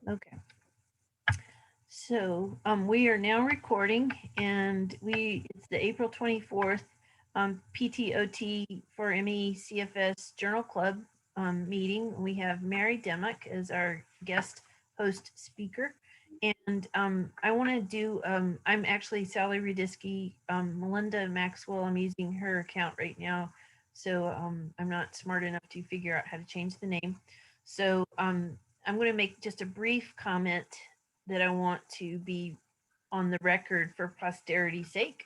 Okay. So we are now recording, and it's the April 24th PTOT4MECFS Journal Club meeting. We have Mary Dimmock as our guest host speaker. And I want to do, I'm actually Sally Rudisky, Melinda Maxwell. I'm using her account right now. So I'm not smart enough to figure out how to change the name. So I'm going to make just a brief comment that I want to be on the record for posterity's sake.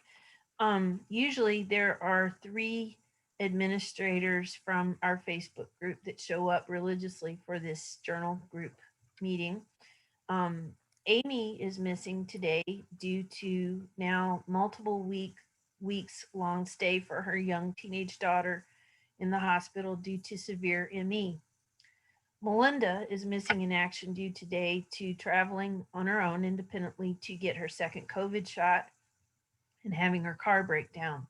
Usually there are 3 administrators from our Facebook group that show up religiously for this journal group meeting. Um, Amy is missing today due to now multiple weeks long stay for her young teenage daughter in the hospital due to severe ME. Melinda is missing in action due today to traveling on her own independently to get her second COVID shot and having her car break down.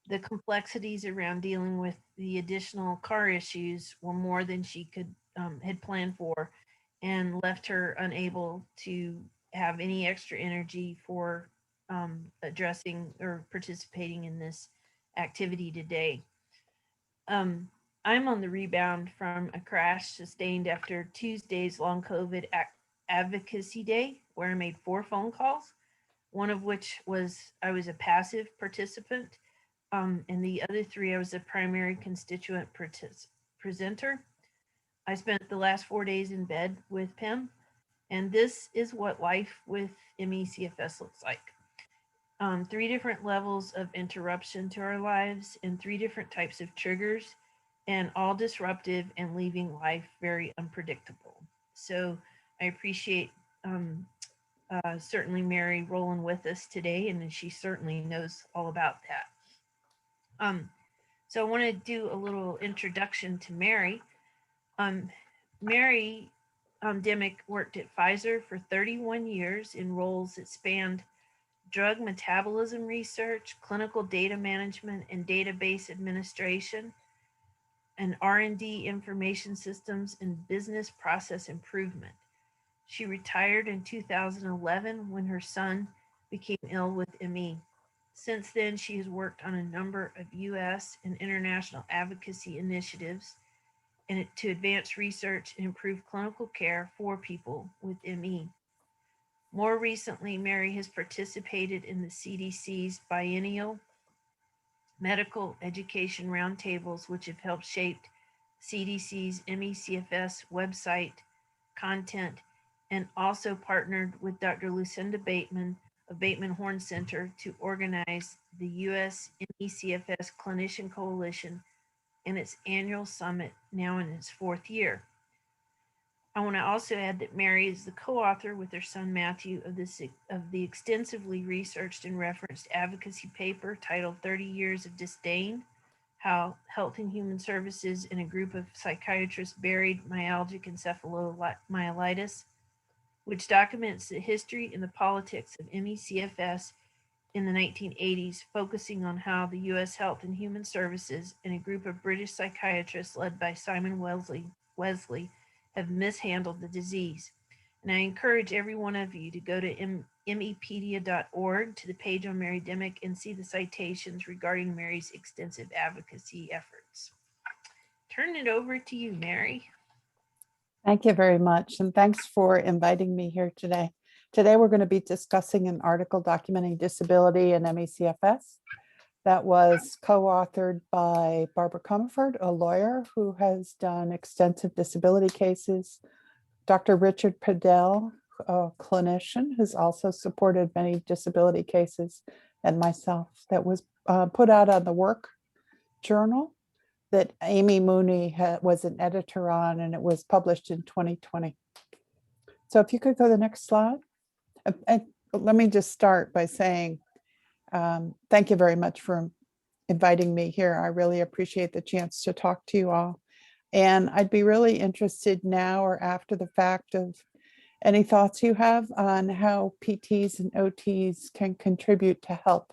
The complexities around dealing with the additional car issues were more than she could had planned for, and left her unable to have any extra energy for addressing or participating in this activity today. Um, I'm on the rebound from a crash sustained after Tuesday's long COVID advocacy day, where I made 4 phone calls, one of which was I was a passive participant, and the other 3 I was a primary constituent presenter. I spent the last 4 days in bed with Pim, and this is what life with MECFS looks like. 3 different levels of interruption to our lives and 3 different types of triggers, and all disruptive and leaving life very unpredictable. So I appreciate certainly Mary rolling with us today, and she certainly knows all about that. Um, so I want to do a little introduction to Mary. Mary Dimmock worked at Pfizer for 31 years in roles that spanned drug metabolism research, clinical data management and database administration, and R&D information systems and business process improvement. She retired in 2011 when her son became ill with ME. Since then, she has worked on a number of U.S. and international advocacy initiatives and to advance research and improve clinical care for people with ME. More recently, Mary has participated in the CDC's biennial medical education roundtables, which have helped shape CDC's MECFS website content, and also partnered with Dr. Lucinda Bateman of Bateman Horn Center to organize the U.S. MECFS Clinician Coalition and its annual summit, now in its 4th year. I want to also add that Mary is the co-author with her son Matthew of the extensively researched and referenced advocacy paper titled 30 Years of Disdain: How Health and Human Services and a Group of Psychiatrists Buried Myalgic Encephalomyelitis, which documents the history and the politics of MECFS in the 1980s, focusing on how the U.S. Health and Human Services and a group of British psychiatrists led by Simon Wesley have mishandled the disease. And I encourage every one of you to go to mepedia.org to the page on Mary Dimmock and see the citations regarding Mary's extensive advocacy efforts. Turn it over to you, Mary. Thank you very much. And thanks for inviting me here today. Today, we're going to be discussing an article documenting disability in MECFS that was co-authored by Barbara Comerford, a lawyer who has done extensive disability cases, Dr. Richard Padell, a clinician who's also supported many disability cases, and myself. That was put out on the Work Journal that Amy Mooney was an editor on, and it was published in 2020. So if you could go to the next slide. And let me just start by saying thank you very much for inviting me here. I really appreciate the chance to talk to you all. And I'd be really interested now or after the fact of any thoughts you have on how PTs and OTs can contribute to help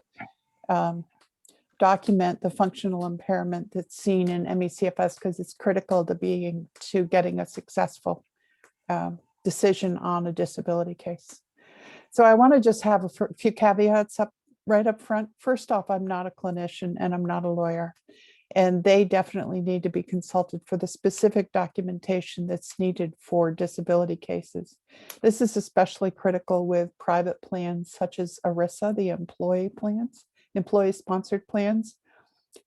document the functional impairment that's seen in MECFS, because it's critical to getting a successful decision on a disability case. So I want to just have a few caveats right up front. First off, I'm not a clinician and I'm not a lawyer, and they definitely need to be consulted for the specific documentation that's needed for disability cases. This is especially critical with private plans such as ERISA, the employee plans, employee-sponsored plans.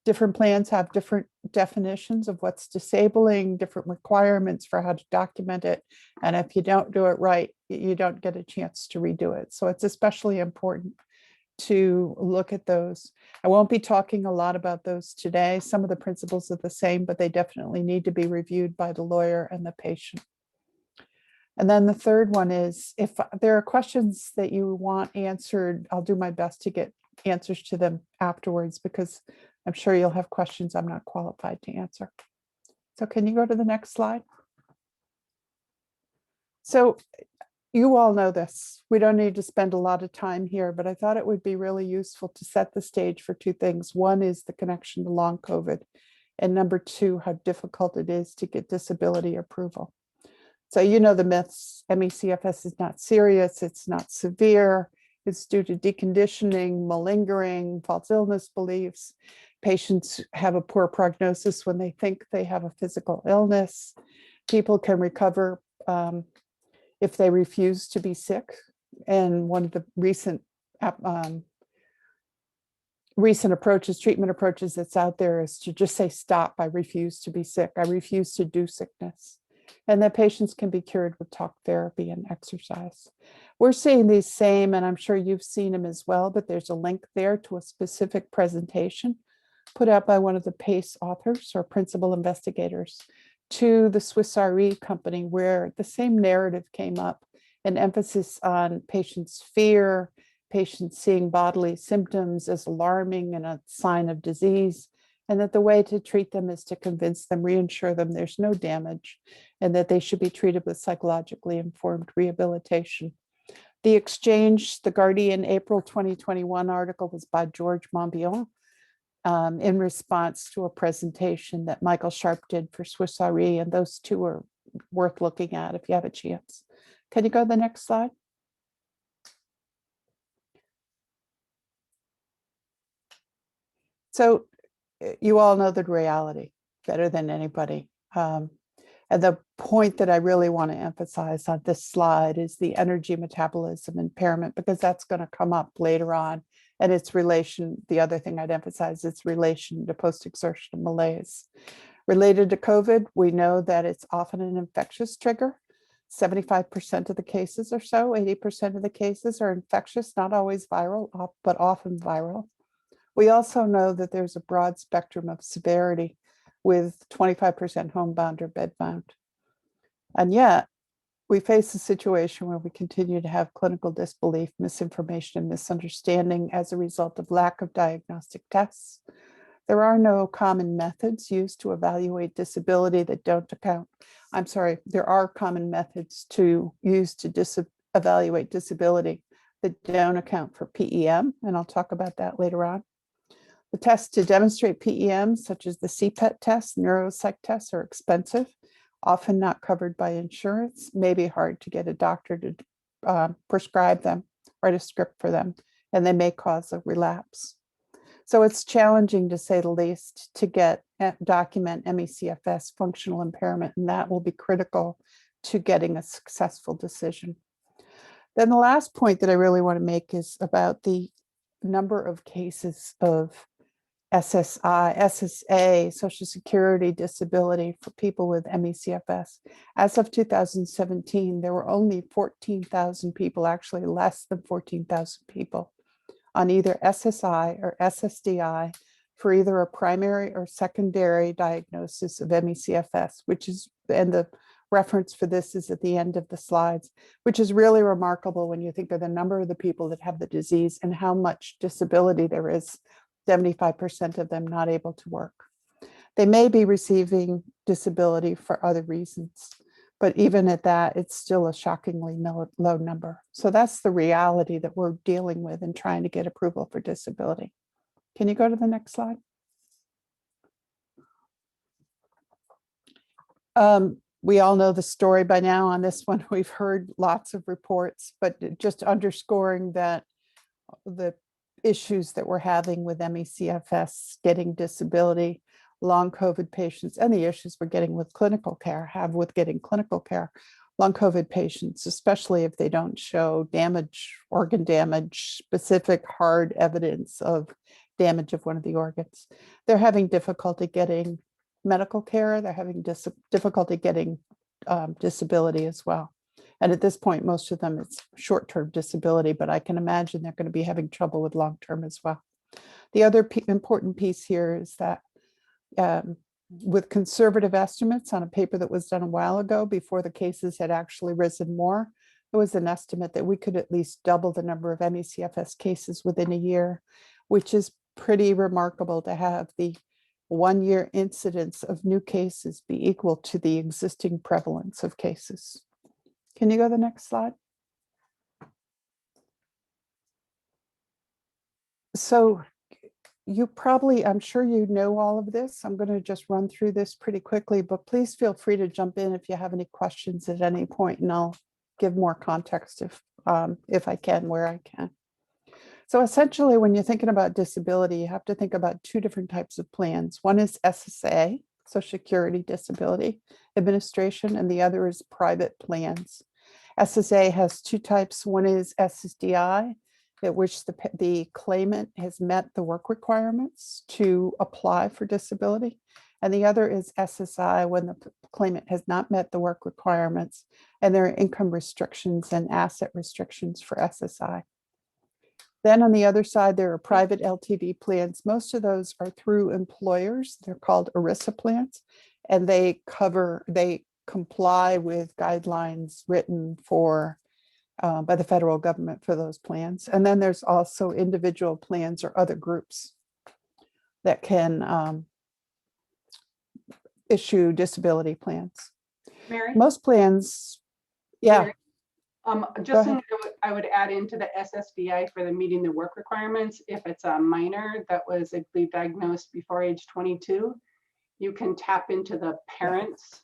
Different plans have different definitions of what's disabling, different requirements for how to document it. And if you don't do it right, you don't get a chance to redo it. So it's especially important to look at those. I won't be talking a lot about those today. Some of the principles are the same, but they definitely need to be reviewed by the lawyer and the patient. And then the third one is, if there are questions that you want answered, I'll do my best to get answers to them afterwards, because I'm sure you'll have questions I'm not qualified to answer. So can you go to the next slide? So you all know this. We don't need to spend a lot of time here, but I thought it would be really useful to set the stage for two things. One is the connection to long COVID, and number two, how difficult it is to get disability approval. So you know the myths. ME/CFS is not serious, it's not severe, it's due to deconditioning, malingering, false illness beliefs. Patients have a poor prognosis when they think they have a physical illness. People can recover if they refuse to be sick. And one of the recent approaches, treatment approaches that's out there is to just say, stop, I refuse to be sick. I refuse to do sickness. And that patients can be cured with talk therapy and exercise. We're seeing these same, and I'm sure you've seen them as well, but there's a link there to a specific presentation put out by one of the PACE authors or principal investigators to the Swiss RE company, where the same narrative came up, an emphasis on patients' fear, patients seeing bodily symptoms as alarming and a sign of disease, and that the way to treat them is to convince them, reassure them there's no damage, and that they should be treated with psychologically informed rehabilitation. The Exchange, the Guardian, April 2021 article was by George Monbiot in response to a presentation that Michael Sharp did for Swiss RE, and those two are worth looking at if you have a chance. Can you go to the next slide? So you all know the reality better than anybody. And the point that I really want to emphasize on this slide is the energy metabolism impairment, because that's going to come up later on. And its relation, the other thing I'd emphasize, its relation to post-exertional malaise. Related to COVID, we know that it's often an infectious trigger. 75% of the cases or so, 80% of the cases are infectious, not always viral, but often viral. We also know that there's a broad spectrum of severity, with 25% homebound or bedbound. And yet, we face a situation where we continue to have clinical disbelief, misinformation, and misunderstanding as a result of lack of diagnostic tests. There are no common methods used to evaluate disability that don't account. I'm sorry, there are common methods to use to evaluate disability that don't account for PEM, and I'll talk about that later on. The tests to demonstrate PEM, such as the CPET test, neuropsych tests, are expensive, often not covered by insurance, may be hard to get a doctor to prescribe them, write a script for them, and they may cause a relapse. So it's challenging, to say the least, to document ME/CFS functional impairment, and that will be critical to getting a successful decision. Then the last point that I really want to make is about the number of cases of SSI, SSA, Social Security disability for people with ME/CFS. As of 2017, there were only 14,000 people, actually less than 14,000 people, on either SSI or SSDI for either a primary or secondary diagnosis of ME/CFS, which is, and the reference for this is at the end of the slides, which is really remarkable when you think of the number of the people that have the disease and how much disability there is. 75% of them not able to work. They may be receiving disability for other reasons, but even at that, it's still a shockingly low number. So that's the reality that we're dealing with in trying to get approval for disability. Can you go to the next slide? we all know the story by now on this one. We've heard lots of reports, but just underscoring that the issues that we're having with MECFS, getting disability, long COVID patients, and the issues we're getting with clinical care, long COVID patients, especially if they don't show damage, organ damage, specific hard evidence of damage of one of the organs. They're having difficulty getting medical care. They're having difficulty getting disability as well. And at this point, most of them, it's short-term disability, but I can imagine they're going to be having trouble with long-term as well. The other important piece here is that with conservative estimates on a paper that was done a while ago, before the cases had actually risen more, it was an estimate that we could at least double the number of MECFS cases within a year, which is pretty remarkable to have the 1 year incidence of new cases be equal to the existing prevalence of cases. Can you go to the next slide? So you probably, I'm sure you know all of this. I'm going to just run through this pretty quickly, but please feel free to jump in if you have any questions at any point, and I'll give more context if I can, where I can. So essentially, when you're thinking about disability, you have to think about two different types of plans. One is SSA, Social Security Disability Administration, and the other is private plans. SSA has two types. One is SSDI, at which the claimant has met the work requirements to apply for disability. And the other is SSI, when the claimant has not met the work requirements and there are income restrictions and asset restrictions for SSI. Then on the other side, there are private LTD plans. Most of those are through employers. They're called ERISA plans, and they comply with guidelines written for by the federal government for those plans. And then there's also individual plans or other groups that can issue disability plans. Mary? Most plans, yeah. Mary, just something I would add into the SSDI for the meeting the work requirements. If it's a minor that was, I believe, diagnosed before age 22, you can tap into the parents'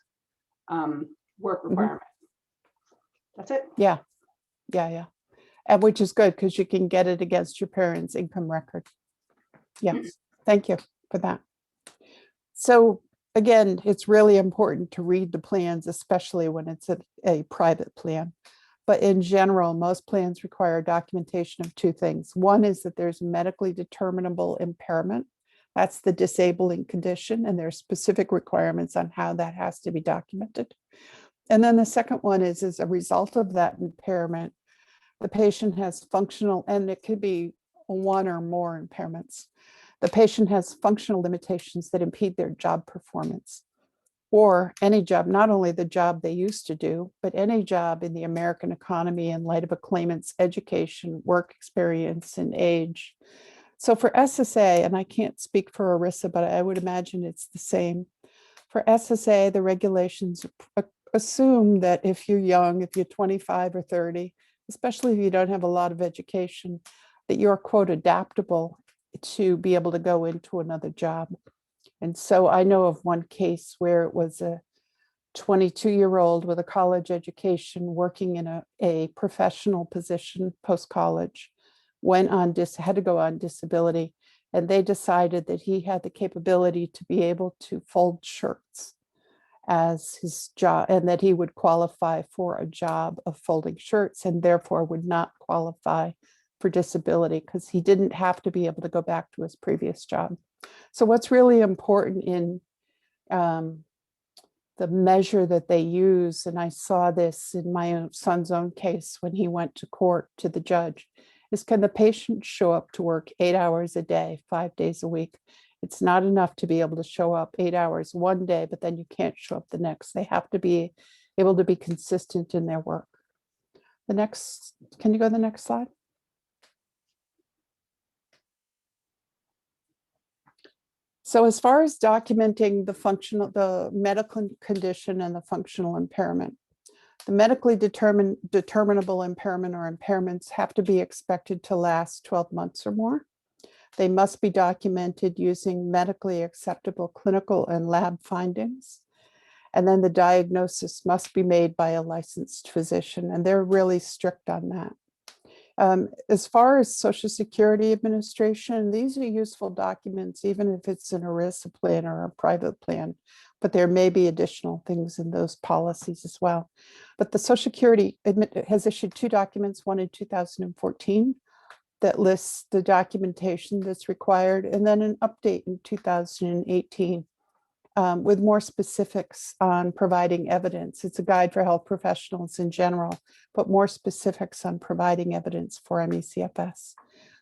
work requirement. That's it. Yeah. And which is good because you can get it against your parents' income record. Yes, thank you for that. So again, it's really important to read the plans, especially when it's a private plan. But in general, most plans require documentation of two things. One is that there's medically determinable impairment. That's the disabling condition, and there's specific requirements on how that has to be documented. And then the second one is, as a result of that impairment, the patient has functional, and it could be one or more impairments. The patient has functional limitations that impede their job performance, or any job, not only the job they used to do, but any job in the American economy in light of a claimant's education, work experience, and age. So for SSA, and I can't speak for ERISA, but I would imagine it's the same. For SSA, the regulations assume that if you're young, if you're 25 or 30, especially if you don't have a lot of education, that you're, quote, adaptable to be able to go into another job. And so I know of one case where it was a 22-year-old with a college education working in a professional position post-college, had to go on disability, and they decided that he had the capability to be able to fold shirts as his job, and that he would qualify for a job of folding shirts and therefore would not qualify for disability because he didn't have to be able to go back to his previous job. So what's really important in the measure that they use, and I saw this in my son's own case when he went to court to the judge, is can the patient show up to work 8 hours a day, 5 days a week? It's not enough to be able to show up 8 hours one day, but then you can't show up the next. They have to be able to be consistent in their work. Can you go to the next slide? So as far as documenting the medical condition and the functional impairment, the medically determinable impairment or impairments have to be expected to last 12 months or more. They must be documented using medically acceptable clinical and lab findings. And then the diagnosis must be made by a licensed physician, and they're really strict on that. As far as Social Security Administration, these are useful documents, even if it's an ERISA plan or a private plan, but there may be additional things in those policies as well. But the Social Security has issued 2 documents, one in 2014 that lists the documentation that's required, and then an update in 2018 with more specifics on providing evidence. It's a guide for health professionals in general, but more specifics on providing evidence for MECFS.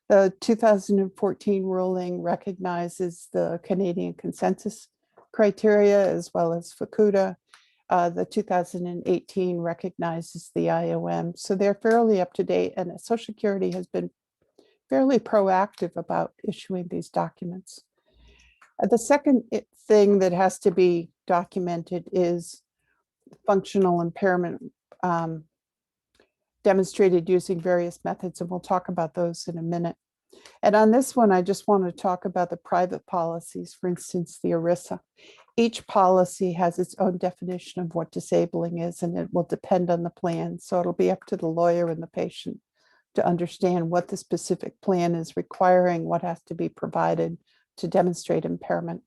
The 2014 ruling recognizes the Canadian consensus criteria as well as FACUDA. The 2018 recognizes the IOM. So they're fairly up to date, and Social Security has been fairly proactive about issuing these documents. The second thing that has to be documented is functional impairment demonstrated using various methods, and we'll talk about those in a minute. And on this one, I just want to talk about the private policies, for instance, the ERISA. Each policy has its own definition of what disabling is, and it will depend on the plan. So it'll be up to the lawyer and the patient to understand what the specific plan is requiring, what has to be provided to demonstrate impairment.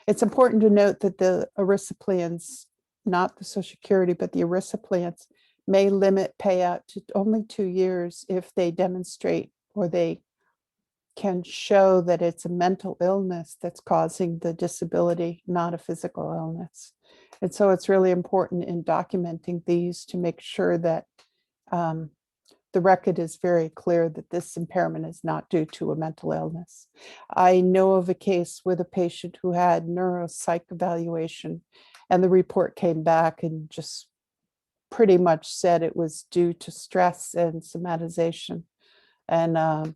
It's important to note that the ERISA plans, not the Social Security, but the ERISA plans may limit payout to only 2 years if they demonstrate or they can show that it's a mental illness that's causing the disability, not a physical illness. And so it's really important in documenting these to make sure that the record is very clear that this impairment is not due to a mental illness. I know of a case with a patient who had neuropsych evaluation, and the report came back and just pretty much said it was due to stress and somatization. And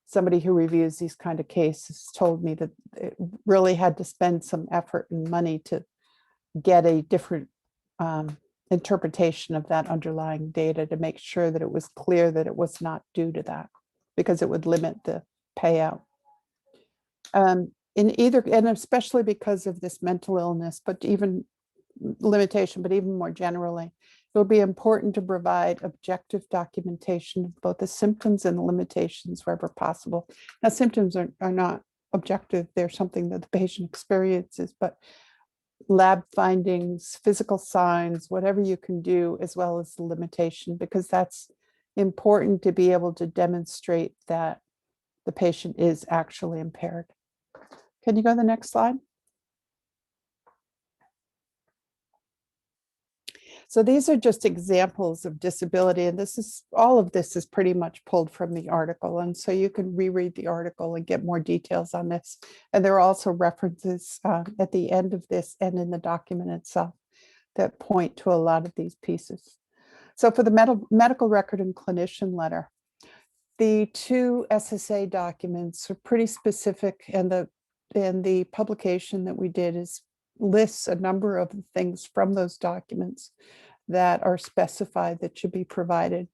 somebody who reviews these kind of cases told me that it really had to spend some effort and money to get a different interpretation of that underlying data to make sure that it was clear that it was not due to that, because it would limit the payout. In either, and especially because of this mental illness, but even limitation, but even more generally, it'll be important to provide objective documentation of both the symptoms and the limitations wherever possible. Now, symptoms are not objective, they're something that the patient experiences, but lab findings, physical signs, whatever you can do, as well as the limitation, because that's important to be able to demonstrate that the patient is actually impaired. Can you go to the next slide? So these are just examples of disability, and all of this is pretty much pulled from the article. And so you can reread the article and get more details on this. And there are also references at the end of this and in the document itself that point to a lot of these pieces. So for the medical record and clinician letter, the 2 SSA documents are pretty specific, and the publication that we did lists a number of things from those documents that are specified that should be provided.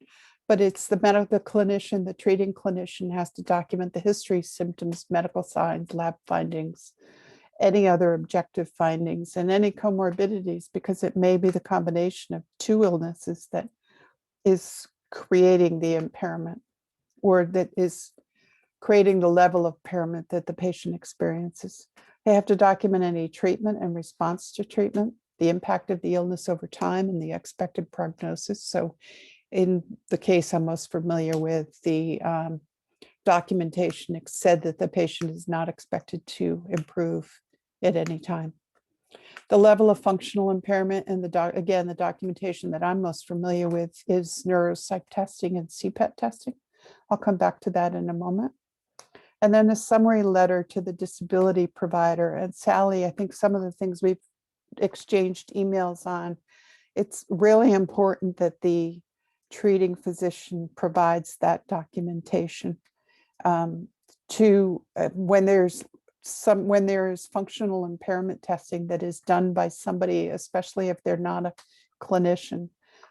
But it's the clinician, the treating clinician has to document the history, symptoms, medical signs, lab findings, any other objective findings, and any comorbidities, because it may be the combination of 2 illnesses that is creating the impairment, or that is creating the level of impairment that the patient experiences. They have to document any treatment and response to treatment, the impact of the illness over time, and the expected prognosis. So in the case I'm most familiar with, the documentation said that the patient is not expected to improve at any time. The level of functional impairment, and again, the documentation that I'm most familiar with is neuropsych testing and CPET testing. I'll come back to that in a moment. And then a summary letter to the disability provider. And Sally, I think some of the things we've exchanged emails on, it's really important that the treating physician provides that documentation when there's functional impairment testing that is done by somebody, especially if they're not a clinician,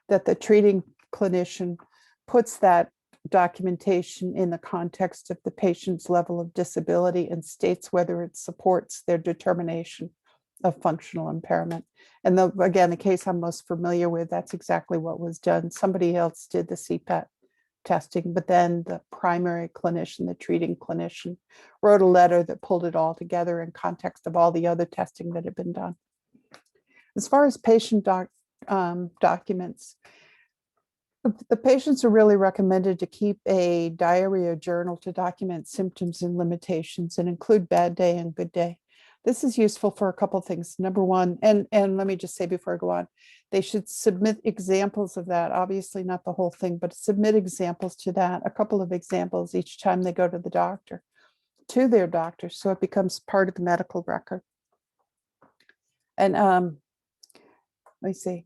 that the treating clinician puts that documentation in the context of the patient's level of disability and states whether it supports their determination of functional impairment. And again, the case I'm most familiar with, that's exactly what was done. Somebody else did the CPET testing, but then the primary clinician, the treating clinician, wrote a letter that pulled it all together in context of all the other testing that had been done. As far as patient documents, the patients are really recommended to keep a diary or journal to document symptoms and limitations and include bad day and good day. This is useful for a couple of things. Number one, and let me just say before I go on, they should submit examples of that. Obviously not the whole thing, but submit examples to that, a couple of examples each time they go to the doctor, to their doctor, so it becomes part of the medical record. And let me see.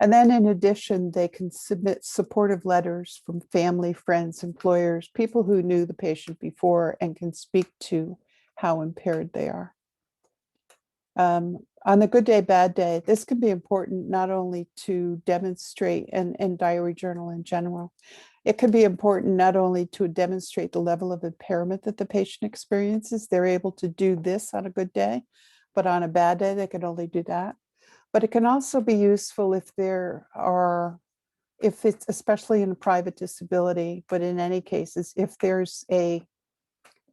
And then in addition, they can submit supportive letters from family, friends, employers, people who knew the patient before and can speak to how impaired they are. On the good day, bad day, this can be important not only to demonstrate and diary journal in general. It can be important not only to demonstrate the level of impairment that the patient experiences. They're able to do this on a good day, but on a bad day, they can only do that. But it can also be useful if if it's especially in a private disability, but in any cases, if there's a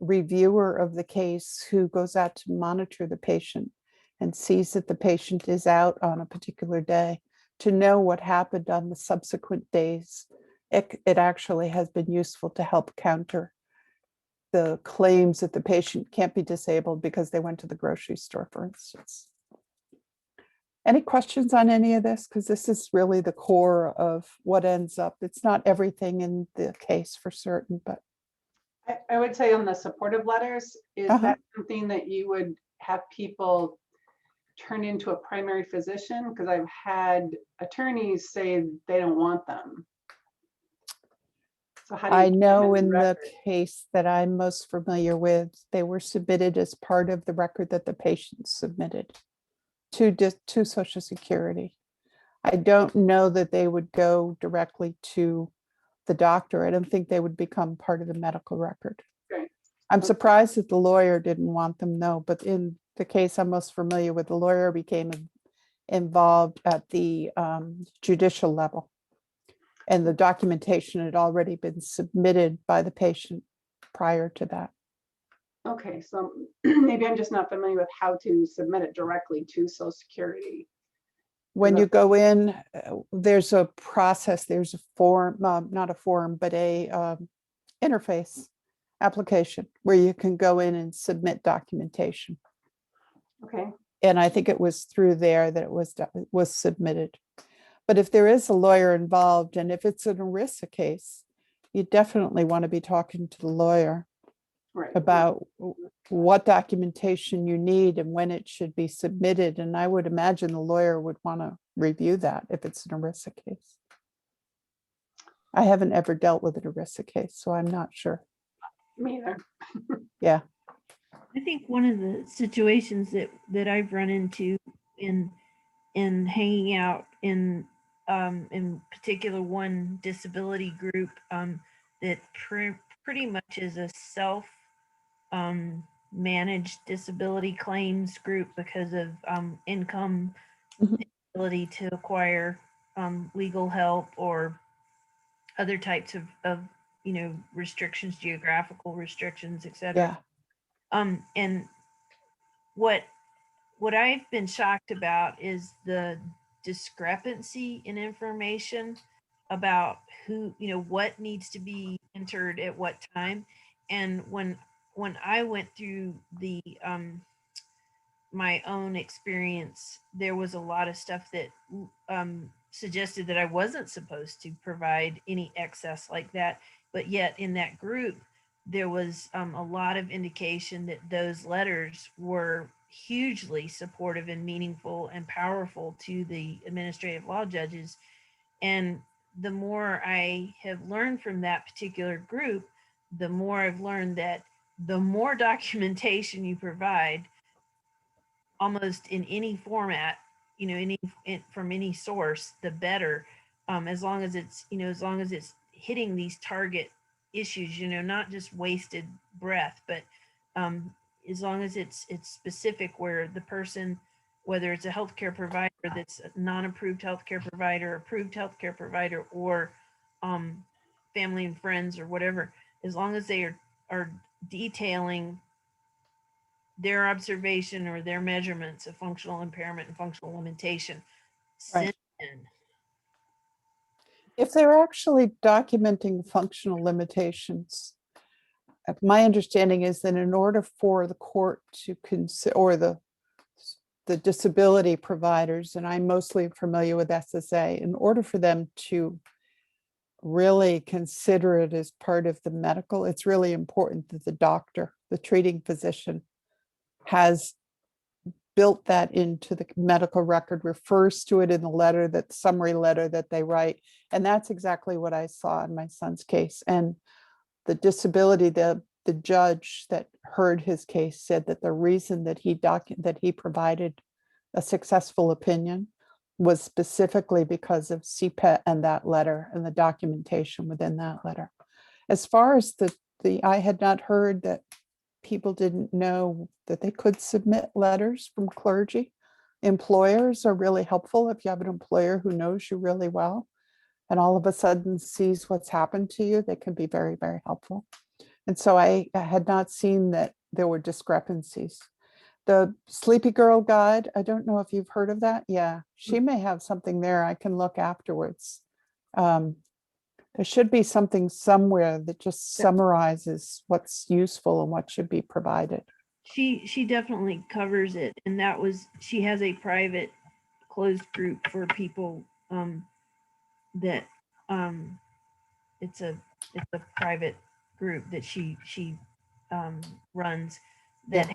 reviewer of the case who goes out to monitor the patient and sees that the patient is out on a particular day, to know what happened on the subsequent days, it actually has been useful to help counter the claims that the patient can't be disabled because they went to the grocery store, for instance. Any questions on any of this? Because this is really the core of what ends up. It's not everything in the case for certain, but. I would say on the supportive letters, is that something that you would have people turn into a primary physician? Because I've had attorneys say they don't want them. So how do you I know the in the record? case that I'm most familiar with, they were submitted as part of the record that the patient submitted to Social Security. I don't know that they would go directly to the doctor. I don't think they would become part of the medical record. Okay. I'm surprised that the lawyer didn't want them, though, but in the case I'm most familiar with, the lawyer became involved at the judicial level. And the documentation had already been submitted by the patient prior to that. Okay, so maybe I'm just not familiar with how to submit it directly to Social Security. When you go in, there's a process, there's a form, not a form, but a interface application where you can go in and submit documentation. Okay. And I think it was through there that it was submitted. But if there is a lawyer involved, and if it's an ERISA case, you definitely want to be talking to the lawyer about what documentation you need and when it should be submitted. And I would imagine the lawyer would want to review that if it's an ERISA case. I haven't ever dealt with an ERISA case, so I'm not sure. Me either. Yeah. I think one of the situations that I've run into in hanging out in particular one disability group that pretty much is a self managed disability claims group because of income ability to acquire legal help or other types of restrictions, geographical restrictions, etc. And what I've been shocked about is the discrepancy in information about who, what needs to be entered at what time. And when I went through the my own experience, there was a lot of stuff that suggested that I wasn't supposed to provide any excess like that. But yet in that group, there was a lot of indication that those letters were hugely supportive and meaningful and powerful to the administrative law judges. And the more I have learned from that particular group, the more I've learned that the more documentation you provide, almost in any format, from any source, the better. As long as it's hitting these target issues, not just wasted breath, but as long as it's specific where the person, whether it's a healthcare provider that's a non-approved healthcare provider, approved healthcare provider, or family and friends or whatever, as long as they are detailing their observation or their measurements of functional impairment and functional limitation, Right. send in. If they're actually documenting functional limitations, my understanding is that in order for the court to consider, or the disability providers, and I'm mostly familiar with SSA, in order for them to really consider it as part of the medical, it's really important that the doctor, the treating physician, has built that into the medical record, refers to it in the letter, that summary letter that they write. And that's exactly what I saw in my son's case. And the disability, the judge that heard his case said that the reason that he provided a successful opinion was specifically because of CPET and that letter and the documentation within that letter. As far as I had not heard that people didn't know that they could submit letters from clergy. Employers are really helpful if you have an employer who knows you really well and all of a sudden sees what's happened to you. They can be very, very helpful. And so I had not seen that there were discrepancies. The Sleepy Girl Guide, I don't know if you've heard of that. Yeah, she may have something there. I can look afterwards. There should be something somewhere that just summarizes what's useful and what should be provided. She definitely covers it, and that was, she has a private closed group for people that it's a private group that she runs that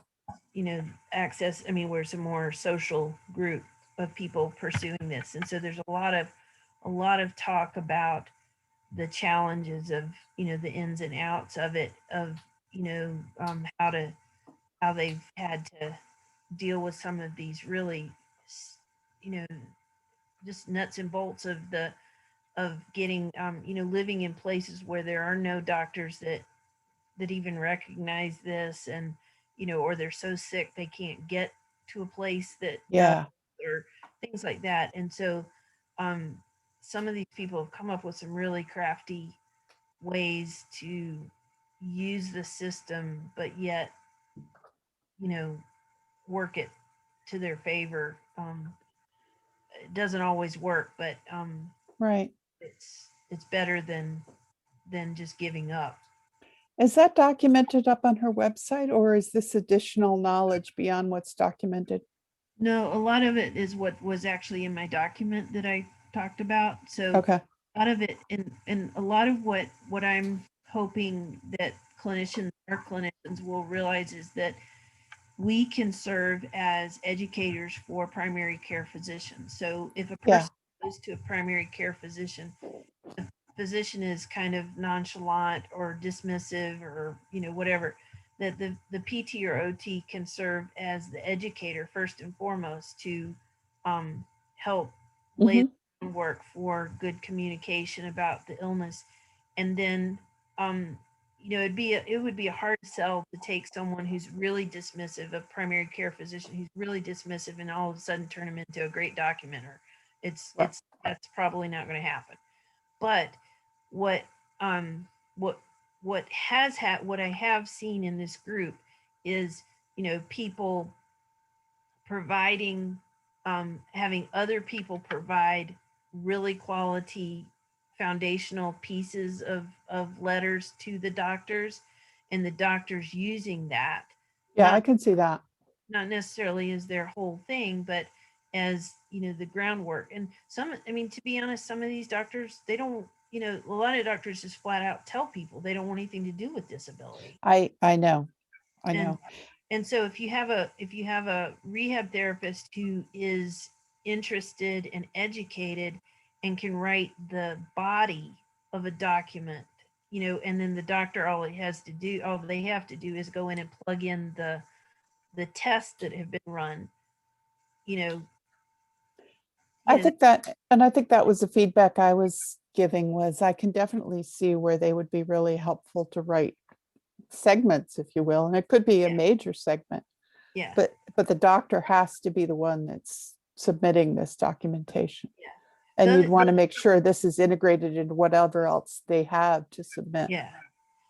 access. I mean, we're some more social group of people pursuing this, and so there's a lot of talk about the challenges of the ins and outs of it, of how they've had to deal with some of these really you know just nuts and bolts of getting living in places where there are no doctors that even recognize this, and or they're so sick they can't get to a place that does, Yeah, or things like that. And so some of these people have come up with some really crafty ways to use the system, but yet work it to their favor. It doesn't always work, but right. it's better than just giving up. Is that documented up on her website, or is this additional knowledge beyond what's documented? No, a lot of it is what was actually in my document that I talked about. So Okay, a lot of it, and a lot of what I'm hoping that our clinicians will realize is that we can serve as educators for primary care physicians. So if a yeah, person goes to a primary care physician, the physician is kind of nonchalant or dismissive or whatever, that the PT or OT can serve as the educator first and foremost to help lay hmm, the groundwork for good communication about the illness. And then it would be a hard sell to take someone who's really dismissive, a primary care physician who's really dismissive, and all of a sudden turn them into a great documenter. It's That's probably not going to happen. But what um what what I have seen in this group is people providing having other people provide really quality foundational pieces of letters to the doctors, and the doctors using that, yeah, I not can see that. not necessarily as their whole thing, but as the groundwork. And I mean, to be honest, some of these doctors, they don't, a lot of doctors just flat out tell people they don't want anything to do with disability. I know, I and know. and so if you have a rehab therapist who is interested and educated and can write the body of a document, and then the doctor, all they have to do is go in and plug in the tests that have been run, you know, I you know, think that, and I think that was the feedback I was giving, was I can definitely see where they would be really helpful to write segments, if you will, and it could be a Yeah. major segment, Yeah. but the doctor has to be the one that's submitting this documentation. Yeah. And The you'd other- want to make sure this is integrated into whatever else they have to submit. Yeah.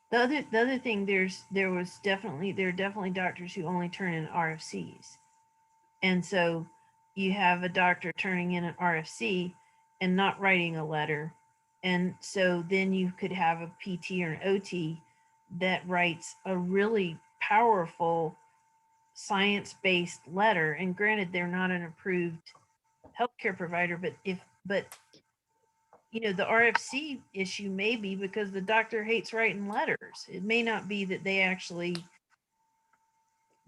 The other thing, there are definitely doctors who only turn in RFCs. And so you have a doctor turning in an RFC and not writing a letter. And so then you could have a PT or an OT that writes a really powerful science-based letter. And granted, they're not an approved healthcare provider, but the RFC issue may be because the doctor hates writing letters. It may not be that they actually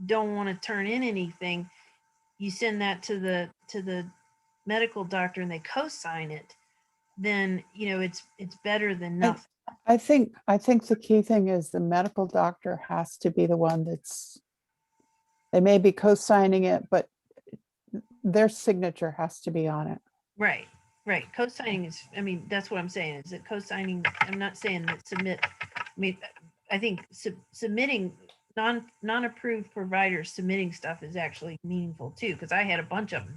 don't want to turn in anything. You send that to the medical doctor and they co-sign it, then it's better than nothing. I think the key thing is the medical doctor has to be the one they may be co-signing it, but their signature has to be on it. Right. Co-signing is, that's what I'm saying, is that co-signing, I'm not saying that I think submitting non-approved providers submitting stuff is actually meaningful too, because I had a bunch of them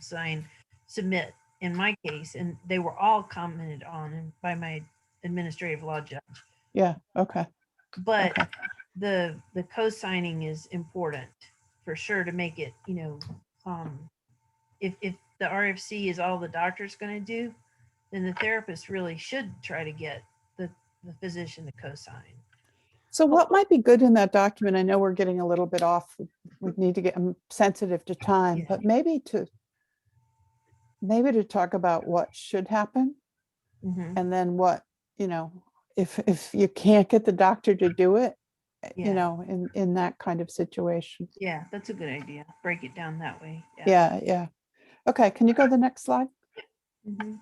submit in my case, and they were all commented on by my administrative law judge. Yeah. Okay. But Okay. the co-signing is important for sure to make it, if the RFC is all the doctor's going to do, then the therapist really should try to get the physician to co-sign. So what might be good in that document? I know we're getting a little bit off. We need to get sensitive to time, Yeah. but maybe to talk about what should happen, Mm-hmm. and then what, if you can't get the doctor to do it, Yeah. in that kind of situation. Yeah, that's a good idea. Break it down that way. Yeah. Okay, can you go to the next slide? Mm-hmm.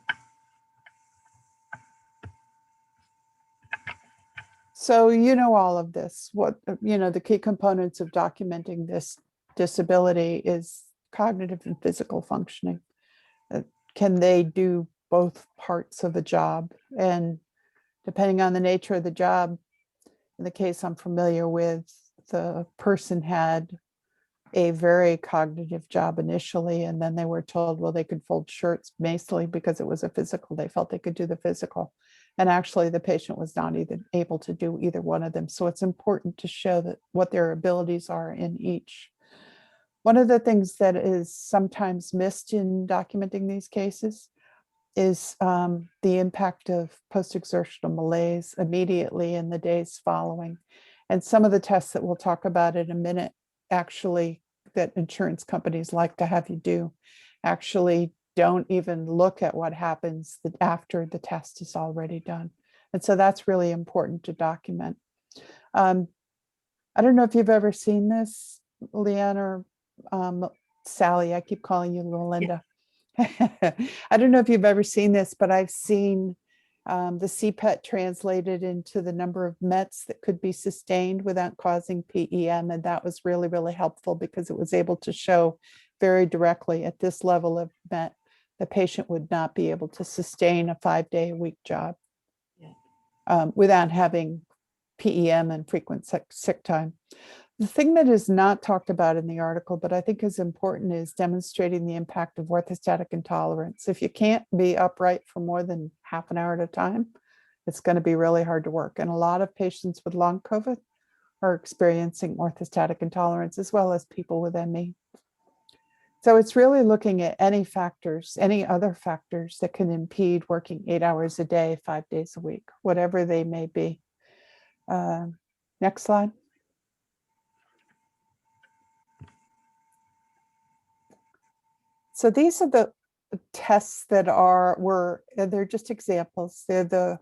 So all of this, what, the key components of documenting this disability is cognitive and physical functioning. Can they do both parts of a job? And depending on the nature of the job, in the case I'm familiar with, the person had a very cognitive job initially, and then they were told, well, they could fold shirts basically because it was a physical. They felt they could do the physical. And actually the patient was not even able to do either one of them. So it's important to show that what their abilities are in each. One of the things that is sometimes missed in documenting these cases is the impact of post-exertional malaise immediately in the days following. And some of the tests that we'll talk about in a minute, actually, that insurance companies like to have you do, actually don't even look at what happens after the test is already done. And so that's really important to document. I don't know if you've ever seen this, Leanne or Sally. I keep calling you Melinda. I don't know if you've ever seen this, but I've seen the CPET translated into the number of METs that could be sustained without causing PEM. And that was really, really helpful because it was able to show very directly at this level of MET, the patient would not be able to sustain a 5-day-a-week job without having PEM and frequent sick time. The thing that is not talked about in the article, but I think is important, is demonstrating the impact of orthostatic intolerance. If you can't be upright for more than half an hour at a time, it's going to be really hard to work. And a lot of patients with long COVID are experiencing orthostatic intolerance, as well as people with ME. So it's really looking at any other factors that can impede working 8 hours a day, 5 days a week, whatever they may be. Next slide. So these are the tests that they're just examples. They're the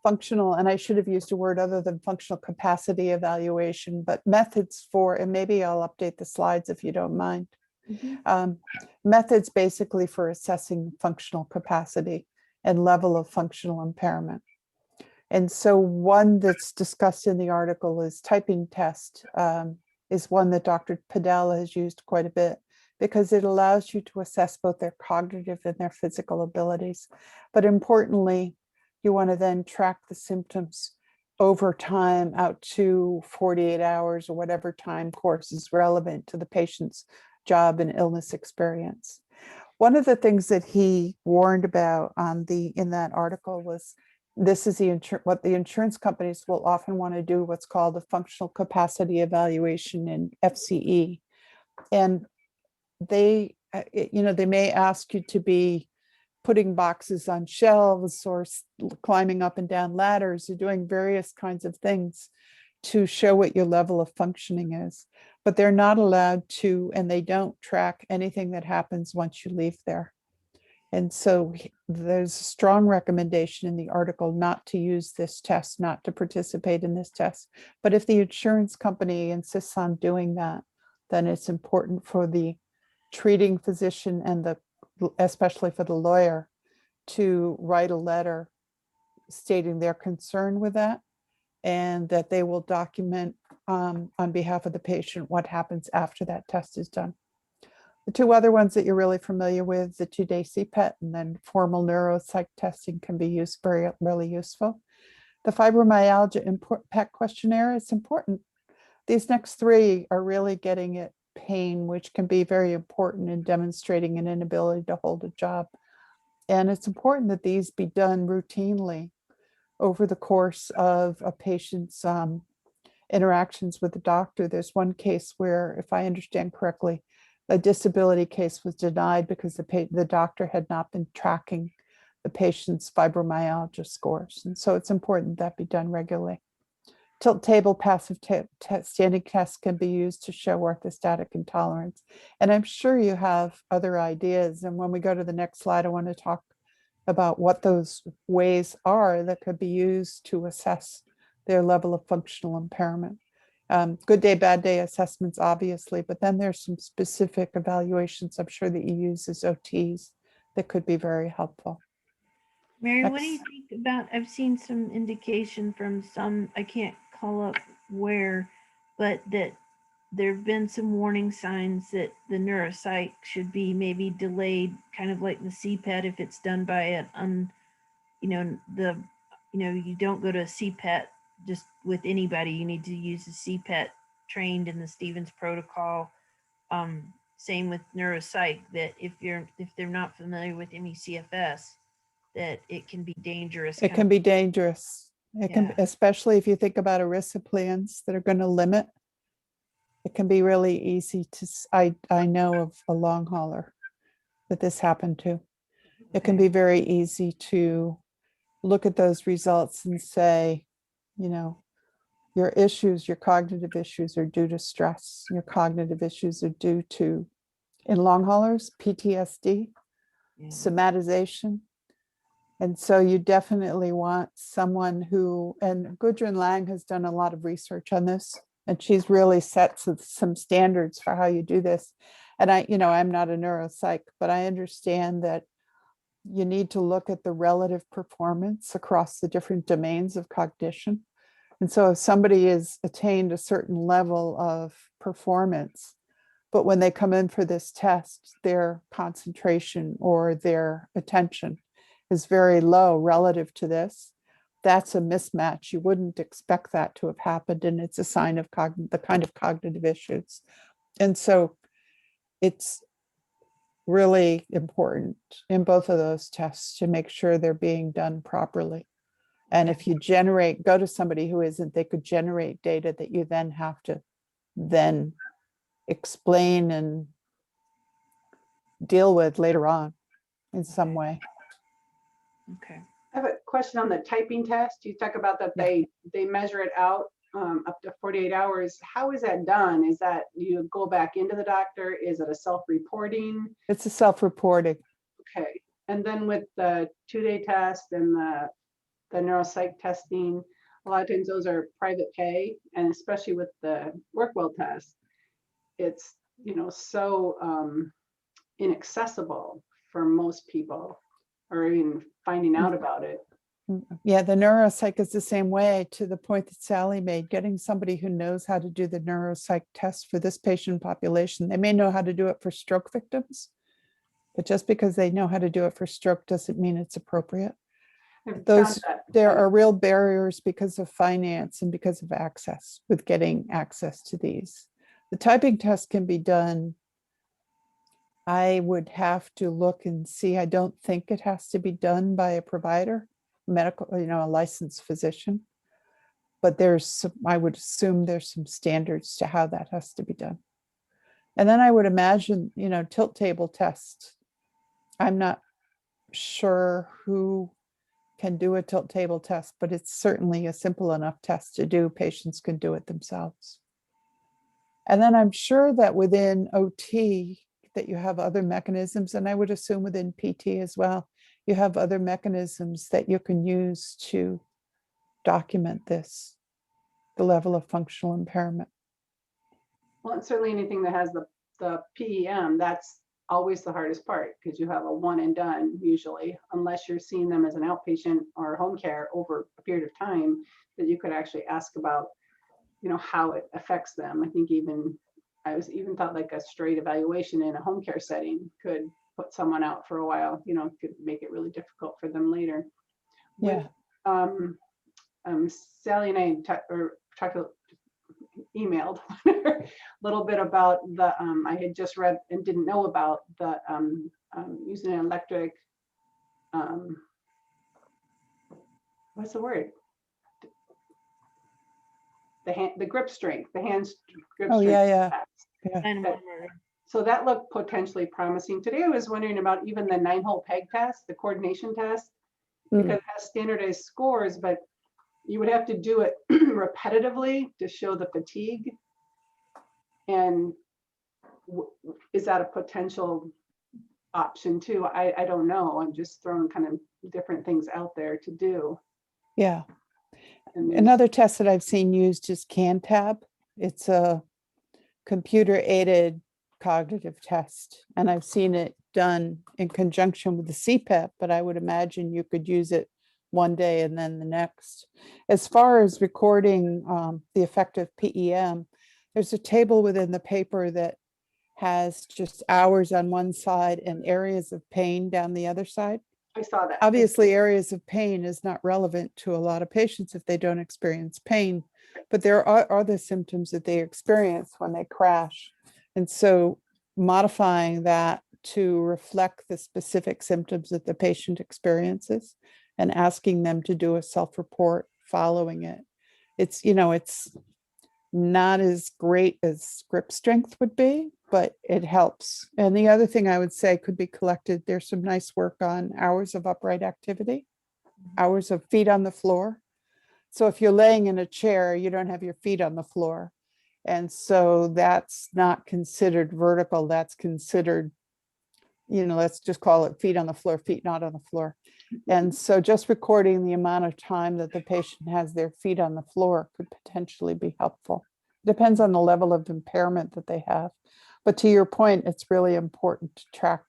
functional, and I should have used a word other than functional capacity evaluation, but methods for, and maybe I'll update the slides if you don't mind. Mm-hmm. Methods basically for assessing functional capacity and level of functional impairment. And so one that's discussed in the article is typing test, is one that Dr. Padel has used quite a bit, because it allows you to assess both their cognitive and their physical abilities. But importantly, you want to then track the symptoms overtime out to 48 hours or whatever time course is relevant to the patient's job and illness experience. One of the things that he warned about in that article was this is what the insurance companies will often want to do, what's called a functional capacity evaluation in FCE. And they, they may ask you to be putting boxes on shelves or climbing up and down ladders or doing various kinds of things to show what your level of functioning is. But they're not allowed to, and they don't track anything that happens once you leave there. And so there's a strong recommendation in the article not to use this test, not to participate in this test. But if the insurance company insists on doing that, then it's important for the treating physician and especially for the lawyer to write a letter stating their concern with that and that they will document on behalf of the patient what happens after that test is done. The two other ones that you're really familiar with, the 2-day CPET and then formal neuropsych testing can be used really useful. The fibromyalgia impact questionnaire is important. These next three are really getting at pain, which can be very important in demonstrating an inability to hold a job. And it's important that these be done routinely over the course of a patient's interactions with the doctor. There's one case where, if I understand correctly, a disability case was denied because the doctor had not been tracking the patient's fibromyalgia scores. And so it's important that be done regularly. Tilt table passive standing tests can be used to show orthostatic intolerance. And I'm sure you have other ideas. And when we go to the next slide, I want to talk about what those ways are that could be used to assess their level of functional impairment. Good day, bad day assessments, obviously, but then there's some specific evaluations I'm sure that you use as OTs that could be very helpful. Mary, what do you think about, I've seen some indication from some, I can't call up where, but that there have been some warning signs that the neuropsych should be maybe delayed, kind of like the CPET if it's done by you don't go to a CPET just with anybody. You need to use a CPET trained in the Stevens protocol. Same with neuropsych, that if they're not familiar with MECFS, that it can be dangerous. It can be dangerous. It can, especially if you think about ERISA plans that are going to limit. It can be really easy to, I know of a long hauler that this happened to. It can be very easy to look at those results and say, your issues, your cognitive issues are due to stress. Your cognitive issues are due to, in long haulers, PTSD, somatization. And so you definitely want someone who, and Gudrun Lang has done a lot of research on this, and she's really set some standards for how you do this. And I'm not a neuropsych, but I understand that you need to look at the relative performance across the different domains of cognition. And so if somebody has attained a certain level of performance, but when they come in for this test, their concentration or their attention is very low relative to this, that's a mismatch. You wouldn't expect that to have happened, and it's a sign of the kind of cognitive issues. And so it's really important in both of those tests to make sure they're being done properly. And if you go to somebody who isn't, they could generate data that you then have to then explain and deal with later on in some way. Okay. I have a question on the typing test. You talk about that they measure it out up to 48 hours. How is that done? Is that you go back into the doctor? Is it a self-reporting? It's a self-reporting. Okay. And then with the 2-day test and the neuropsych testing, a lot of times those are private pay, and especially with the WorkWell test, it's so inaccessible for most people, or even finding out about it. Yeah, the neuropsych is the same way, to the point that Sally made. Getting somebody who knows how to do the neuropsych test for this patient population, they may know how to do it for stroke victims, but just because they know how to do it for stroke doesn't mean it's appropriate. I've Those found there are real barriers because of finance and because of access with getting access to these. The typing test can be done. I would have to look and see. I don't think it has to be done by a provider, medical, a licensed physician. But I would assume there's some standards to how that has to be done. And then I would imagine, tilt table test. I'm not sure who can do a tilt table test, but it's certainly a simple enough test to do. Patients can do it themselves. And then I'm sure that within OT that you have other mechanisms, and I would assume within PT as well, you have other mechanisms that you can use to document this, the level of functional impairment. Well, and certainly anything that has the PEM, that's always the hardest part, because you have a one and done usually, unless you're seeing them as an outpatient or home care over a period of time, that you could actually ask about, how it affects them. I think I was even thought like a straight evaluation in a home care setting could put someone out for a while, could make it really difficult for them later. Yeah. Sally and I emailed a little bit about I had just read and didn't know about the using an electric, what's the word? The grip strength, the hand grip Oh, strength. yeah. So that looked potentially promising. Today I was wondering about even the 9-hole peg test, the coordination test, because it has standardized scores, but you would have to do it repetitively to show the fatigue. And is that a potential option too? I don't know. I'm just throwing kind of different things out there to do. Yeah. And another test that I've seen used is CanTab. It's a computer aided cognitive test. And I've seen it done in conjunction with the CPAP, but I would imagine you could use it one day and then the next. As far as recording the effect of PEM, there's a table within the paper that has just hours on one side and areas of pain down the other side. I saw that. Obviously, areas of pain is not relevant to a lot of patients if they don't experience pain, but there are other symptoms that they experience when they crash. And so modifying that to reflect the specific symptoms that the patient experiences and asking them to do a self-report following it. It's not as great as grip strength would be, but it helps. And the other thing I would say could be collected, there's some nice work on hours of upright activity, hours of feet on the floor. So if you're laying in a chair, you don't have your feet on the floor. And so that's not considered vertical, that's considered, let's just call it feet on the floor, feet not on the floor. And so just recording the amount of time that the patient has their feet on the floor could potentially be helpful. Depends on the level of impairment that they have. But to your point, it's really important to track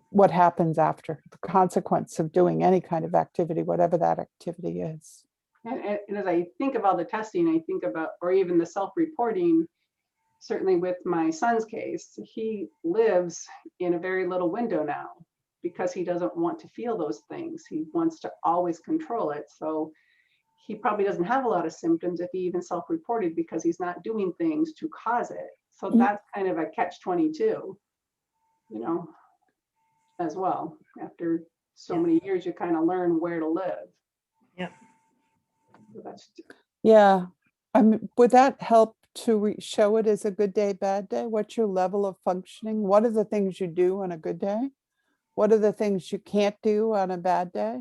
what happens after, the consequence of doing any kind of activity, whatever that activity is. And as I think about the testing, I think about, or even the self-reporting, certainly with my son's case, he lives in a very little window now because he doesn't want to feel those things. He wants to always control it. So he probably doesn't have a lot of symptoms if he even self-reported because he's not doing things to cause it. So that's kind of a catch-22, as well. After so many years, you kind of learn where to live. Yep. So yeah. Would that help to show it as a good day, bad day? What's your level of functioning? What are the things you do on a good day? What are the things you can't do on a bad day?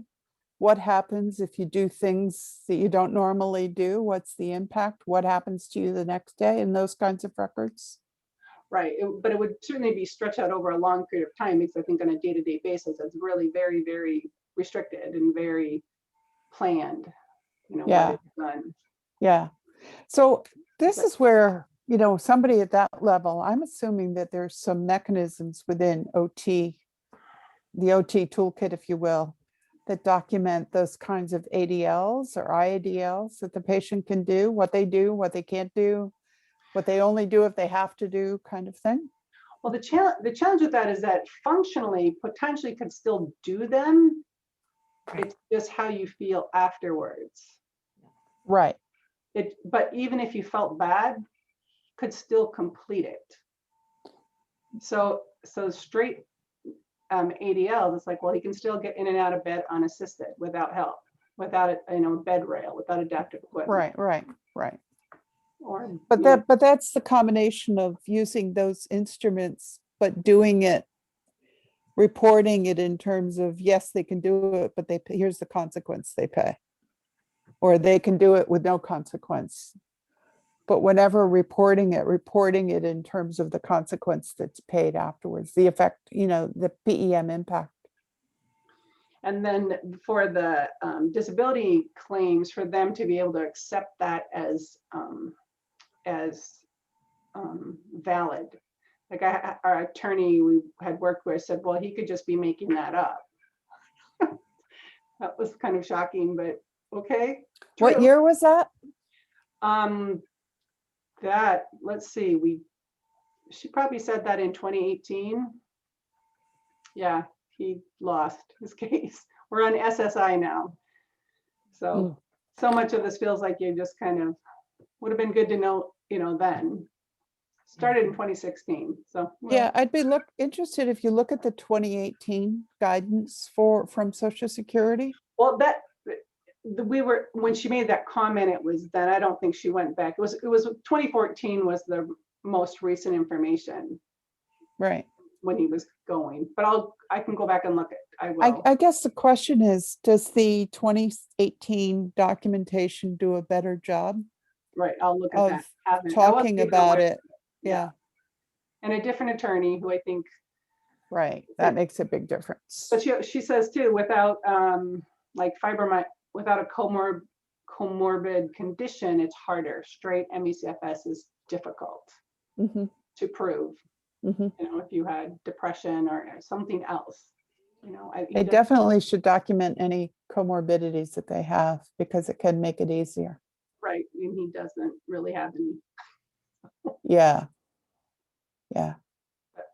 What happens if you do things that you don't normally do? What's the impact? What happens to you the next day? And those kinds of records? Right, but it would certainly be stretched out over a long period of time, because I think on a day-to-day basis, it's really very, very restricted and very planned, Yeah. what is done. Yeah. So this is where, somebody at that level, I'm assuming that there's some mechanisms within OT, the OT toolkit, if you will, that document those kinds of ADLs or IADLs that the patient can do, what they can't do, what they only do if they have to do, kind of thing. Well, the challenge with that is that functionally, potentially could still do them, It's just how you feel afterwards. Right. But even if you felt bad, could still complete it. So straight ADL, it's like, well, he can still get in and out of bed unassisted without help, without a bed rail, without adaptive equipment. Right. Or, But that's the combination of using those instruments, but doing it, reporting it in terms of, yes, they can do it, but here's the consequence they pay. Or they can do it with no consequence. But whenever reporting it in terms of the consequence that's paid afterwards, the effect, the PEM impact. And then for the disability claims, for them to be able to accept that as valid. Like our attorney we had worked with said, well, he could just be making that up. That was kind of shocking, but okay. What True. year was that? Let's see, she probably said that in 2018. Yeah, he lost his case. We're on SSI now. So much of this feels like you just kind of would have been good to know, then. Started in 2016. So yeah, I'd be interested if you look at the 2018 guidance from Social Security. Well, when she made that comment, it was then. I don't think she went back. It was 2014 was the most recent information. Right. When he was going, but I can go back and look at. I will. I guess the question is, does the 2018 documentation do a better job? Right, I'll look at that. Talking about it. Yeah. And a different attorney who I think. Right, that makes a big difference. But she says too, without like without a comorbid condition, it's harder. Straight MECFS is difficult to prove. If you had depression or something else, they definitely should document any comorbidities that they have, because it can make it easier. Right, and he doesn't really have any. Yeah. But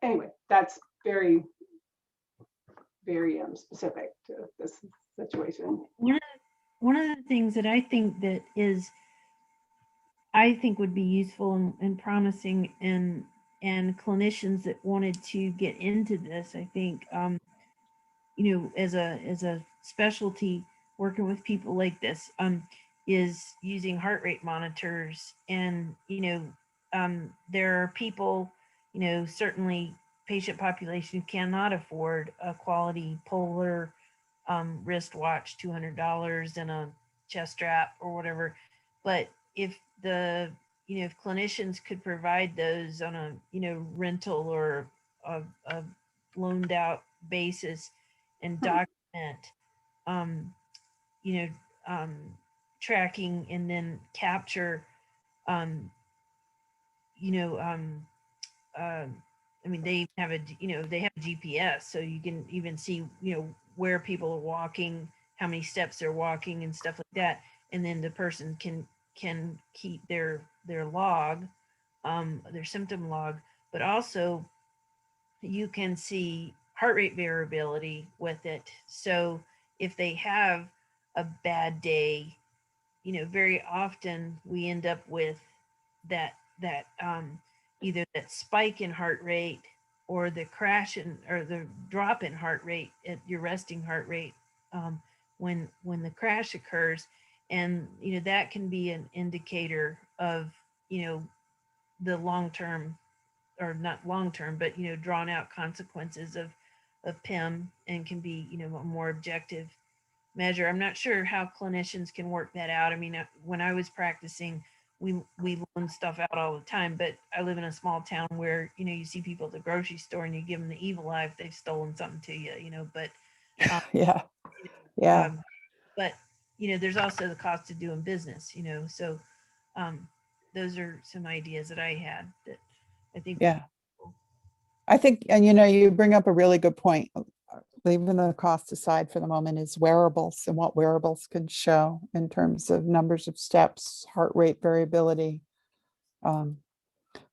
anyway, that's very, very specific to this situation. One of the things that I think would be useful and promising, and clinicians that wanted to get into this, I think, as a specialty working with people like this, is using heart rate monitors. And there are people, certainly patient population cannot afford a quality polar wristwatch, $200, and a chest strap or whatever. But if if clinicians could provide those on a rental or a loaned out basis and document tracking, and then capture they have they have GPS, so you can even see where people are walking, how many steps they're walking and stuff like that. And then the person can keep their log, their symptom log. But also you can see heart rate variability with it. So if they have a bad day, very often we end up with that either that spike in heart rate, or the crash or the drop in heart rate at your resting heart rate, when the crash occurs. And that can be an indicator of the long-term, or not long-term, but drawn out consequences of PEM, and can be a more objective measure. I'm not sure how clinicians can work that out. I mean, when I was practicing, we loan stuff out all the time, but I live in a small town where you see people at the grocery store and you give them the evil eye if they've stolen something to you. But yeah. But there's also the cost of doing business. So those are some ideas that I had that I think. Yeah. I think, and you bring up a really good point. Leaving the cost aside for the moment, is wearables, and what wearables can show in terms of numbers of steps, heart rate variability, the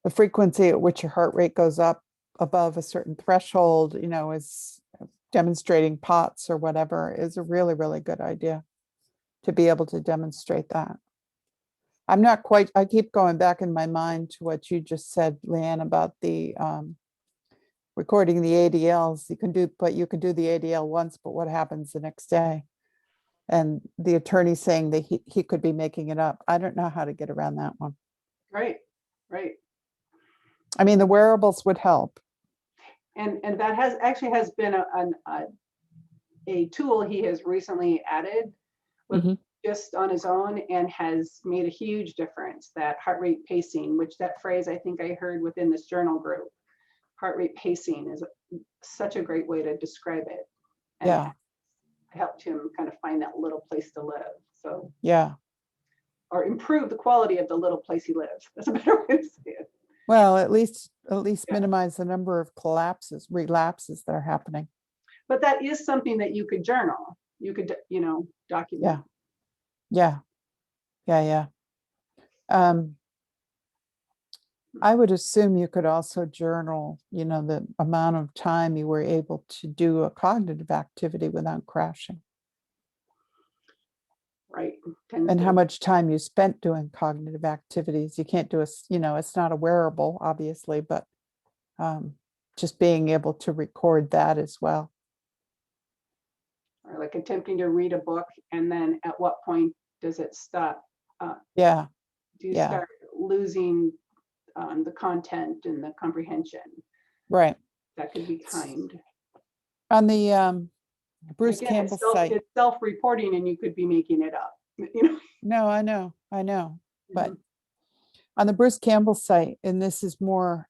frequency at which your heart rate goes up above a certain threshold, is demonstrating POTS or whatever is a really, really good idea to be able to demonstrate that. I'm not quite, I keep going back in my mind to what you just said, Leanne, about the recording the ADLs. You can do the ADL once, but what happens the next day? And the attorney saying that he could be making it up. I don't know how to get around that one. Right, right. I mean, the wearables would help. And that has been a tool he has recently added with Mhm. just on his own, and has made a huge difference. That heart rate pacing, which that phrase I think I heard within this journal group, heart rate pacing is such a great way to describe it. And Yeah, it helped him kind of find that little place to live. So, yeah. or improve the quality of the little place he lives. That's a better way to say it. Well, at least Yeah. minimize the number of relapses that are happening. But that is something that you could journal. You could, document. Yeah, yeah. I would assume you could also journal, the amount of time you were able to do a cognitive activity without crashing, Right. Tends and how to, much time you spent doing cognitive activities. You can't do it's not a wearable, obviously, but just being able to record that as well. or like attempting to read a book, and then at what point does it stop? Yeah, Do you yeah, start losing the content and the comprehension? right. That could be kind. On the Bruce Again, Campbell site. it's self-reporting, and you could be making it up. No, I know. But Mhm. on the Bruce Campbell site, and this is more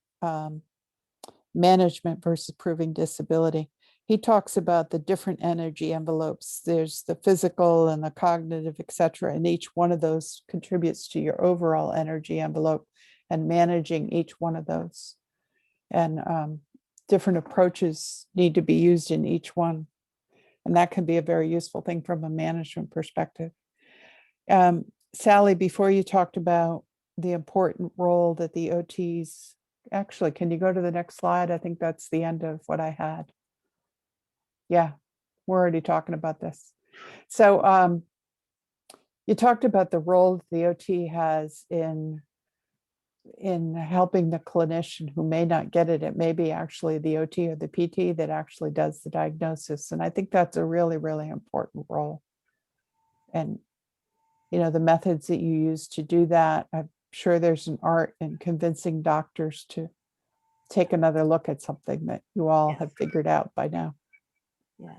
management versus proving disability, he talks about the different energy envelopes. There's the physical and the cognitive, etc. And each one of those contributes to your overall energy envelope, and managing each one of those. And different approaches need to be used in each one. And that can be a very useful thing from a management perspective. Sally, before you talked about the important role that the OTs, actually, can you go to the next slide? I think that's the end of what I had. Yeah, we're already talking about this. So you talked about the role the OT has in helping the clinician who may not get it. It may be actually the OT or the PT that actually does the diagnosis. And I think that's a really, really important role. And the methods that you use to do that, I'm sure there's an art in convincing doctors to take another look at something that you all have figured out by now. Yeah.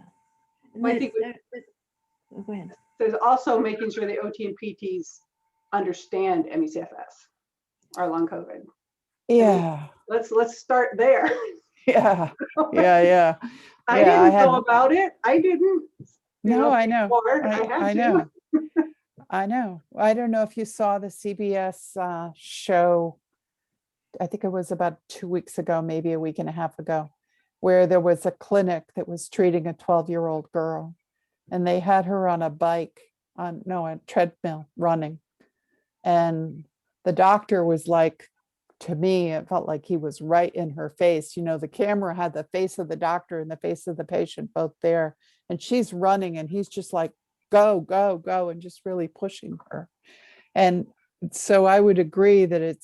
Well, I think Go ahead. there's also making sure the OT and PTs understand MECFS, or long COVID. Yeah. Let's start there. Yeah. I didn't know about it. I didn't. No, I know. I know. I know. I don't know if you saw the CBS show. I think it was about 2 weeks ago, maybe a week and a half ago, where there was a clinic that was treating a 12-year-old girl, and they had her on a a treadmill running. And the doctor was like, to me, it felt like he was right in her face. The camera had the face of the doctor and the face of the patient both there. And she's running, and he's just like, go, go, go, and just really pushing her. And so I would agree that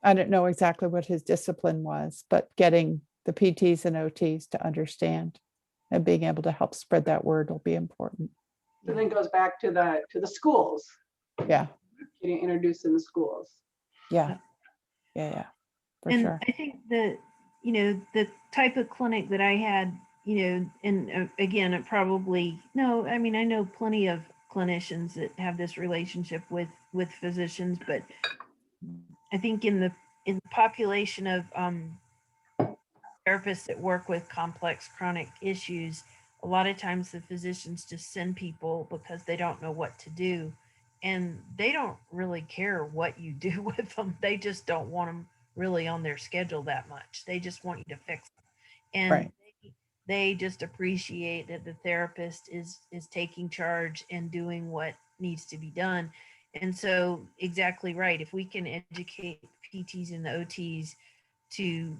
I don't know exactly what his discipline was, but getting the PTs and OTs to understand and being able to help spread that word will be important. So then it goes back to the schools. Yeah. Getting introduced in the schools. Yeah. For and sure. I think the type of clinic that I had, and again, it probably, no, I mean, I know plenty of clinicians that have this relationship with physicians, but I think in the population of therapists that work with complex chronic issues, a lot of times the physicians just send people because they don't know what to do, and they don't really care what you do with them. They just don't want them really on their schedule that much. They just want you to fix them, and Right. they just appreciate that the therapist is taking charge and doing what needs to be done. And so, exactly right, if we can educate PTs and the OTs to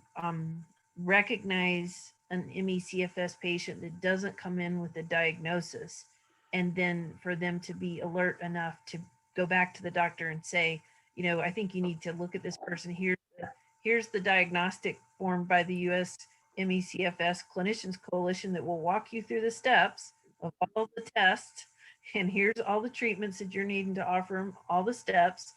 recognize an MECFS patient that doesn't come in with a diagnosis, and then for them to be alert enough to go back to the doctor and say, I think you need to look at this person. Here's the diagnostic formed by the U.S. MECFS Clinicians Coalition that will walk you through the steps of all the tests, and here's all the treatments that you're needing to offer them, all the steps.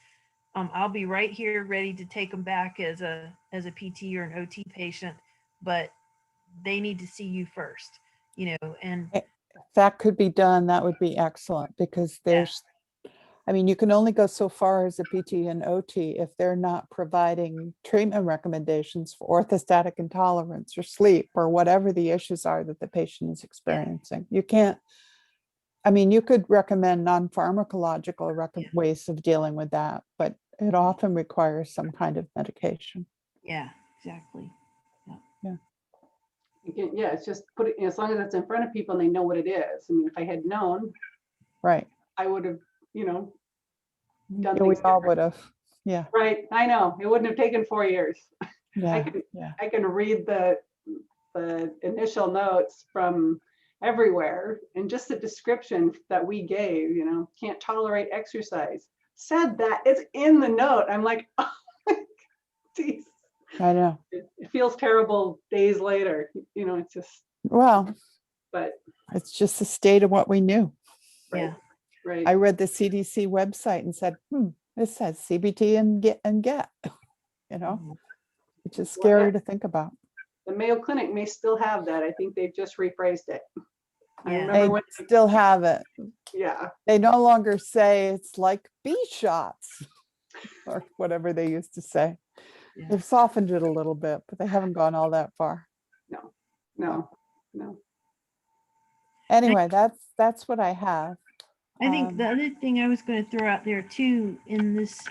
I'll be right here ready to take them back as a PT or an OT patient, but they need to see you first, and If that could be done, that would be excellent, because there's, I mean, you can only go so far as a PT and OT if they're not providing treatment recommendations for orthostatic intolerance or sleep or whatever the issues are that the patient is experiencing. You can't, I mean, you could recommend non-pharmacological ways of dealing with that, but it often requires some kind of medication. yeah, exactly. Yeah, it's just put it, as long as it's in front of people and they know what it is. I mean, if I had known, Right. I would have, done Yeah, we things all different. would have. Yeah. Right, I know, it wouldn't have taken 4 years. Yeah. Yeah. I can read the initial notes from everywhere, and just the description that we gave, can't tolerate exercise. Said that, it's in the note. I'm like, oh my geez. I know. It feels terrible days later, it's just, Well, but it's just the state of what we knew. Yeah. right. I read the CDC website and said, it says CBT and get, Mhm. which is Well, scary yeah. to think about. The Mayo Clinic may still have that. I think they've just rephrased it. I Yeah. remember They when, still have it. yeah, They no longer say it's like B shots or whatever they used to say. Yeah. They've softened it a little bit, but they haven't gone all that far. no. Anyway, that's what I have. I think the other thing I was going to throw out there too in this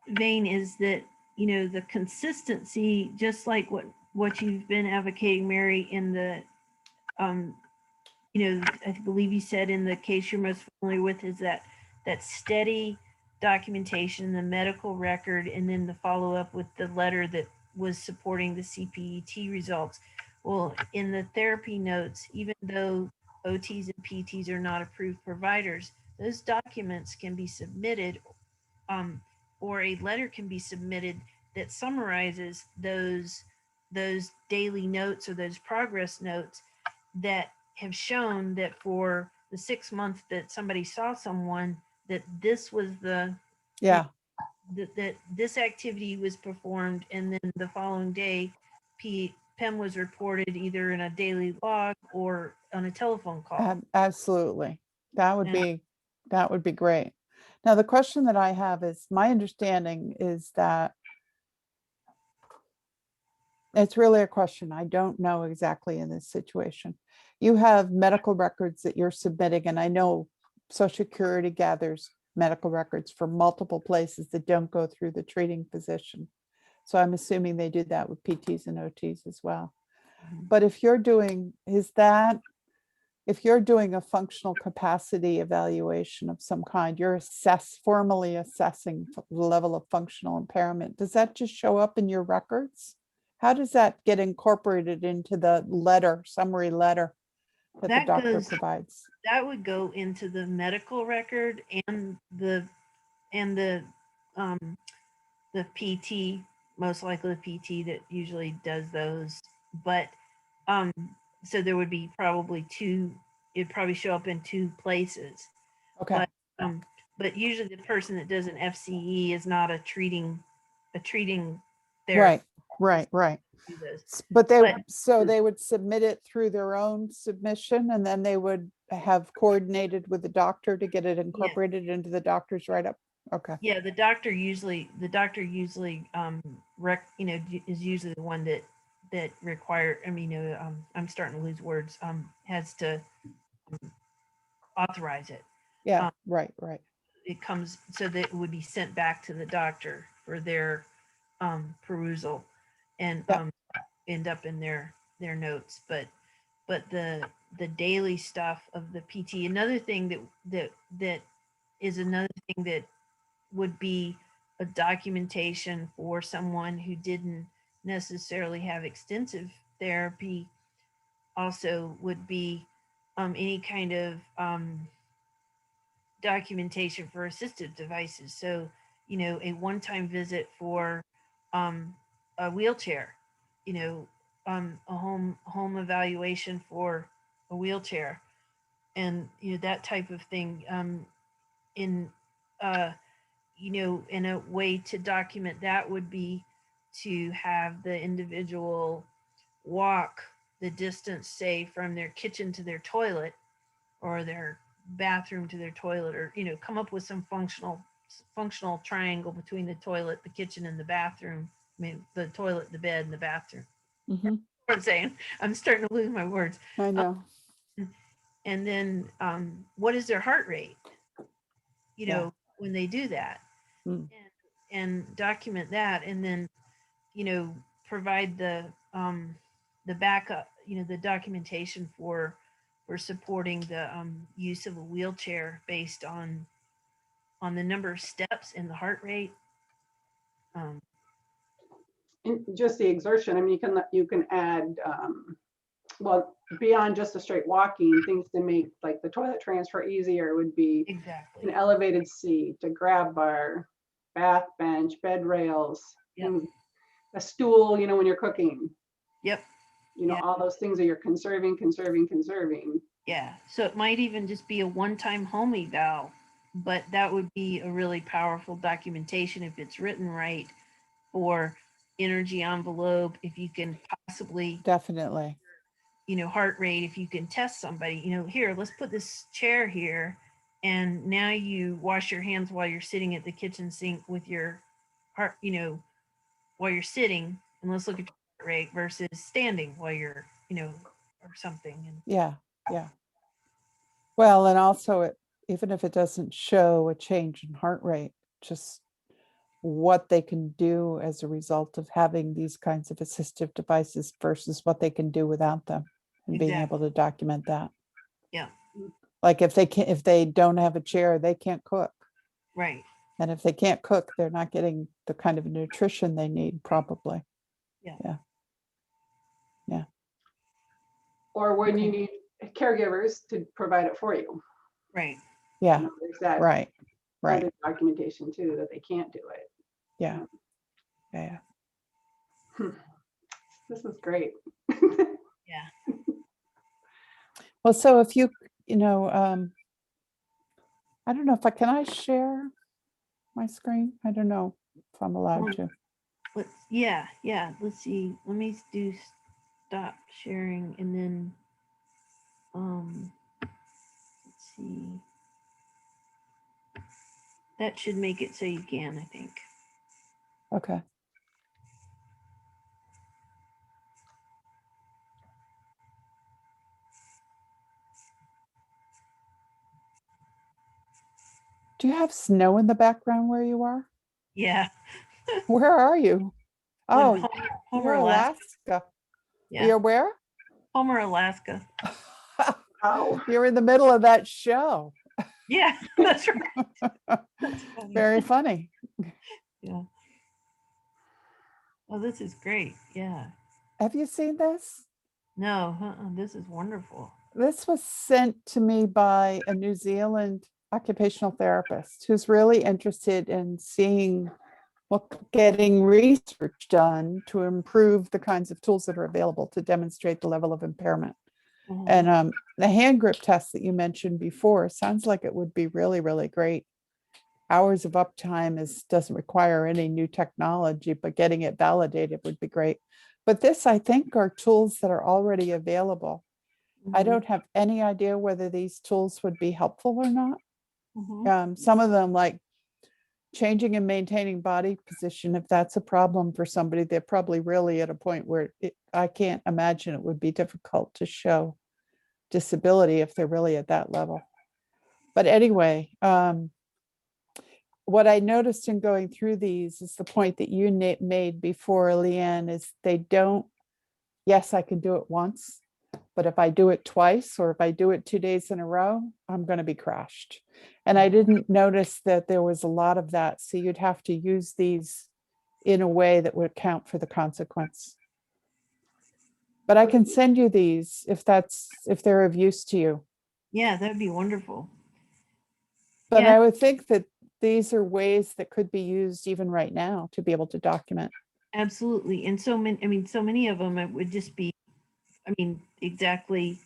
vein is that, the consistency, just like what you've been advocating, Mary, in the, I believe you said in the case you're most familiar with, is that steady documentation, the medical record, and then the follow up with the letter that was supporting the CPET results. Well, in the therapy notes, even though OTs and PTs are not approved providers, those documents can be submitted, or a letter can be submitted that summarizes those daily notes or those progress notes that have shown that for the 6 months that somebody saw someone, that this was Yeah. that this activity was performed, and then the following day PEM was reported either in a daily log or on a telephone call. Absolutely. That would Yeah. be great. Now, the question that I have is, my understanding is that it's really a question. I don't know exactly in this situation. You have medical records that you're submitting, and I know Social Security gathers medical records for multiple places that don't go through the treating physician. So I'm assuming they do that with PTs and OTs as well. Mhm. But if you're doing a functional capacity evaluation of some kind, you're formally assessing the level of functional impairment. Does that just show up in your records? How does that get incorporated into the summary letter that the doctor provides? That would go into the medical record and the PT, most likely the PT that usually does those. But so there would be probably it'd probably show up in two places. Okay. But usually the person that does an FCE is not a treating Right. therapist. Right. Do those. But they would submit it through their own submission, and then they would have coordinated with the doctor to get it incorporated into the doctor's write-up. Okay. Yeah, the doctor usually is usually the one that require, I'm starting to lose words, has to authorize it. Yeah, right. It comes so that it would be sent back to the doctor for their perusal and end up in their notes. But the daily stuff of the PT, another thing that is another thing that would be a documentation for someone who didn't necessarily have extensive therapy also would be any kind of documentation for assistive devices. So, a one-time visit for a wheelchair, a home evaluation for a wheelchair, and that type of thing. In uh, in a way to document that would be to have the individual walk the distance, say, from their kitchen to their toilet, or their bathroom to their toilet, or come up with some functional triangle between the toilet, the kitchen, and the bathroom. I mean, the toilet, the bed, and the bathroom. Mhm. What I'm saying, I'm starting to lose my words. I know. And then, what is their heart rate? Yeah. When they do that, Mm. and document that, and then provide the backup, the documentation for supporting the use of a wheelchair based on the number of steps and the heart rate. Um, And just the exertion. I mean, you can add, well, beyond just a straight walking, things to make like the toilet transfer easier would be an exactly. elevated seat, a grab bar, bath bench, bed rails, Yep. a stool, when you're cooking, Yep. Yeah. all those things that you're conserving. Yeah. So it might even just be a one-time home eval, but that would be a really powerful documentation if it's written right, or energy envelope, if you can possibly, Definitely. heart rate, if you can test somebody, here, let's put this chair here, and now you wash your hands while you're sitting at the kitchen sink with your heart, while you're sitting, and let's look at your heart rate versus standing while you're, or something. And Yeah. Yeah. Well, and also even if it doesn't show a change in heart rate, just what they can do as a result of having these kinds of assistive devices versus what they can do without them, and being able exactly. to document that. Yeah. Like if they don't have a chair, they can't cook. Right. And if they can't cook, they're not getting the kind of nutrition they need, probably. Yeah. Yeah. Yeah. Or when Okay. you need caregivers to provide it for you. Right. Yeah. There's that Right. Right. other documentation too, that they can't do it. Yeah. Yeah. This is great. Yeah. Well, so if you I don't know if can I share my screen? I don't know if I'm allowed to. Yeah. Let's see. Let me do stop sharing, and then let's see. That should make it so you can, I think. Okay. Do you have snow in the background where you are? Yeah. Where are you? Oh, Homer, you're Alaska. Yeah. You're where? Homer, Alaska. Oh, You're in the middle of that show. Yeah, that's right. That's funny. Very funny. Yeah. Oh, this is great. Yeah. Have you seen this? No, this is wonderful. This was sent to me by a New Zealand occupational therapist who's really interested in seeing getting research done to improve the kinds of tools that are available to demonstrate the level of impairment. Mhm. And the hand grip test that you mentioned before sounds like it would be really, really great. Hours of uptime doesn't require any new technology, but getting it validated would be great. But this, I think, are tools that are already available. I Mhm. don't have any idea whether these tools would be helpful or not. Mhm. Some of them, like changing and maintaining body position, if that's a problem for somebody, they're probably really at a point where I can't imagine it would be difficult to show disability if they're really at that level. But anyway, what I noticed in going through these is the point that you made before, Leanne, is they don't, yes, I can do it once, but if I do it twice, or if I do it 2 days in a row, I'm going to be crashed. And I didn't notice that there was a lot of that. So you'd have to use these in a way that would account for the consequence. But I can send you these if they're of use to you. Yeah, that'd be wonderful. But Yeah. I would think that these are ways that could be used even right now to be able to document. Absolutely. And so many, I mean, so many of them, it would just be, I mean, exactly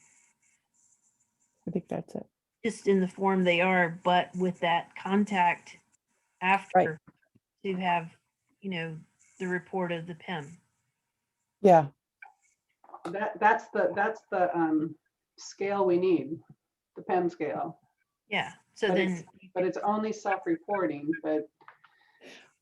I think that's it. just in the form they are, but with that contact after to have, you know, the report of the PIM. Yeah, That's the scale we need, the PEM scale. Yeah. So But then, But it's only self-reporting, but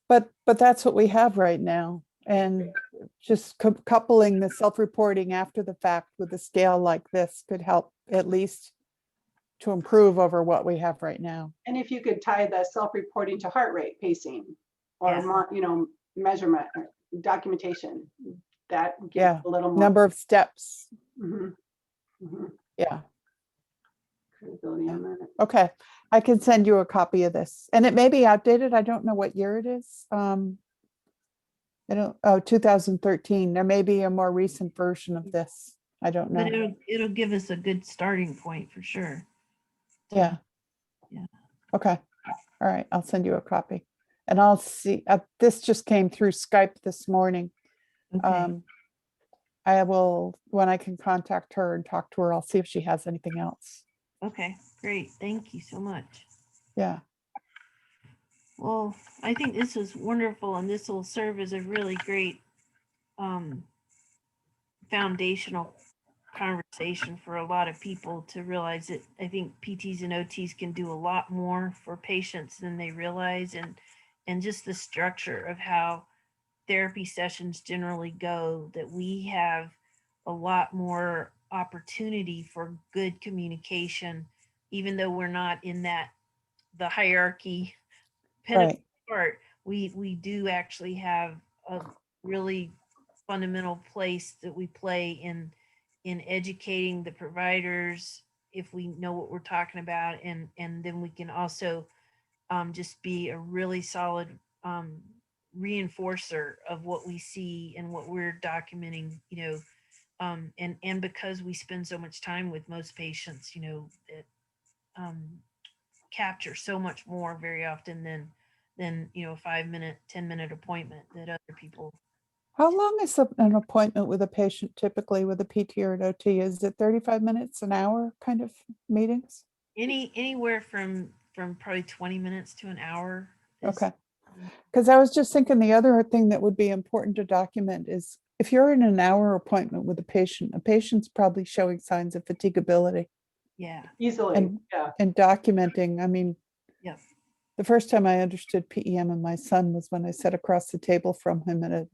but that's what we have right now. And just coupling the self-reporting after the fact with a scale like this could help at least to improve over what we have right now. and if you could tie the self-reporting to heart rate pacing or Yeah. measurement or documentation, that gives Yeah, a little more number of steps. Mhm. Mhm. Yeah, credibility on that. okay. I can send you a copy of this. And it may be outdated. I don't know what year it is. I don't, oh, 2013. There may be a more recent version of this. I don't but know. it'll give us a good starting point for sure. Yeah. Yeah. Okay. All right. I'll send you a copy. And I'll see, this just came through Skype this morning. Okay. I will, when I can contact her and talk to her, I'll see if she has anything else. Okay. Great. Thank you so much. Yeah. Well, I think this is wonderful, and this will serve as a really great foundational conversation for a lot of people to realize that I think PTs and OTs can do a lot more for patients than they realize, and just the structure of how therapy sessions generally go, that we have a lot more opportunity for good communication, even though we're not in the hierarchy pinnacle Right. part. We do actually have a really fundamental place that we play in educating the providers if we know what we're talking about, and then we can also just be a really solid reinforcer of what we see and what we're documenting, and because we spend so much time with most patients, it capture so much more very often than a 5-minute, 10-minute appointment that other people. How long is an appointment with a patient typically with a PT or an OT? Is it 35 minutes, an hour kind of meetings? Anywhere from probably 20 minutes to an hour. Okay. Because I was just thinking the other thing that would be important to document is if you're in an hour appointment with a patient's probably showing signs of fatigability. Yeah. Easily, yeah. And documenting, I mean, Yep. the first time I understood PEM in my son was when I sat across the table from him at a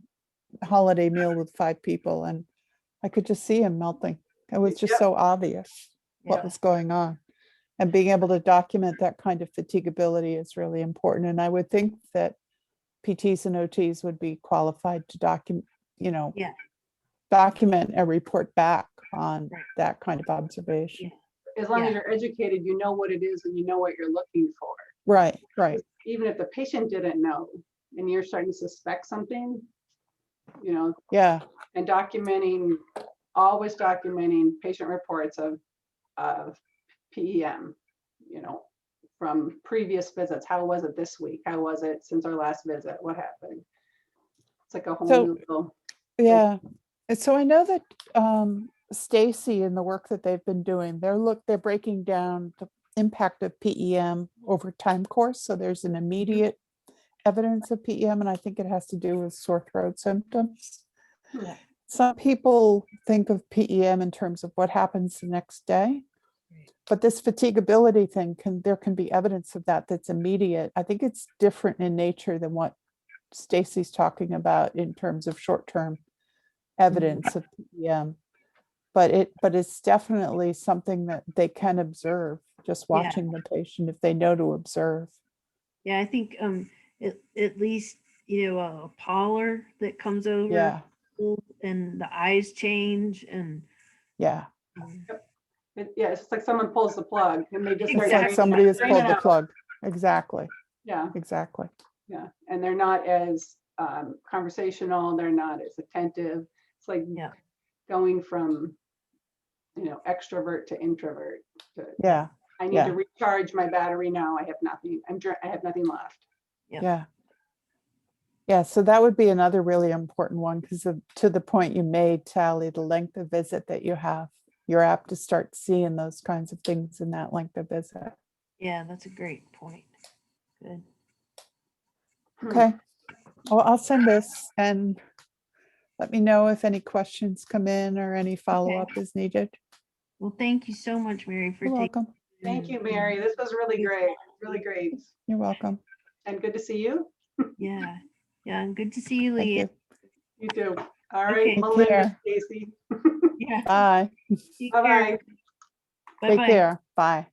holiday meal with 5 people, and I could just see him melting. It was just Yep. so obvious what Yeah. was going on. And being able to document that kind of fatigability is really important. And I would think that PTs and OTs would be qualified to document, Yeah. document and report back on Right. that kind of observation. As long Yeah. as you're educated, you know what it is and you know what you're looking for. Right, right. Even if the patient didn't know and you're starting to suspect something, Yeah, and always documenting patient reports of PEM, from previous visits. How was it this week? How was it since our last visit? What happened? It's like a whole So- new little. yeah. And so I know that Stacy and the work that they've been doing, they're breaking down the impact of PEM over time course. So there's an immediate evidence of PEM, and I think it has to do with sore throat symptoms. Yeah. Some people think of PEM in terms of what happens the next day, but this fatigability thing there can be evidence of that that's immediate. I think it's different in nature than what Stacy's talking about in terms of short-term evidence of PEM, but it's definitely something that they can observe just watching the patient if they know to observe. Yeah, I think at least a pallor that comes over. Yeah, and the eyes change, and yeah. Yeah, it's like someone pulls the plug and they just It's start like Exactly. somebody has draining pulled the out. plug. Exactly, Yeah, exactly. yeah, and they're not as conversational, they're not as attentive. It's like Yeah. going from, extrovert to introvert. Yeah, I need Yeah. to recharge my battery now. I have nothing. I have nothing left. Yeah. yeah. Yeah, so that would be another really important one because to the point you made, Tally, the length of visit that you have, you're apt to start seeing those kinds of things in that length of visit. Yeah, that's a great point. Good. Okay, well, I'll send this and let me know if any questions come in or any follow-up is needed. Well, thank you so much, Mary, for You're taking. welcome. Thank you, Mary. This was really great. Really great. You're welcome. And good to see you. Yeah. Yeah. And good to see you, Thank Leah. you. You too. All right, Okay. Take Melinda, care. Stacy. Yeah. Bye. Take Bye-bye. care. Take Bye-bye. care. Bye.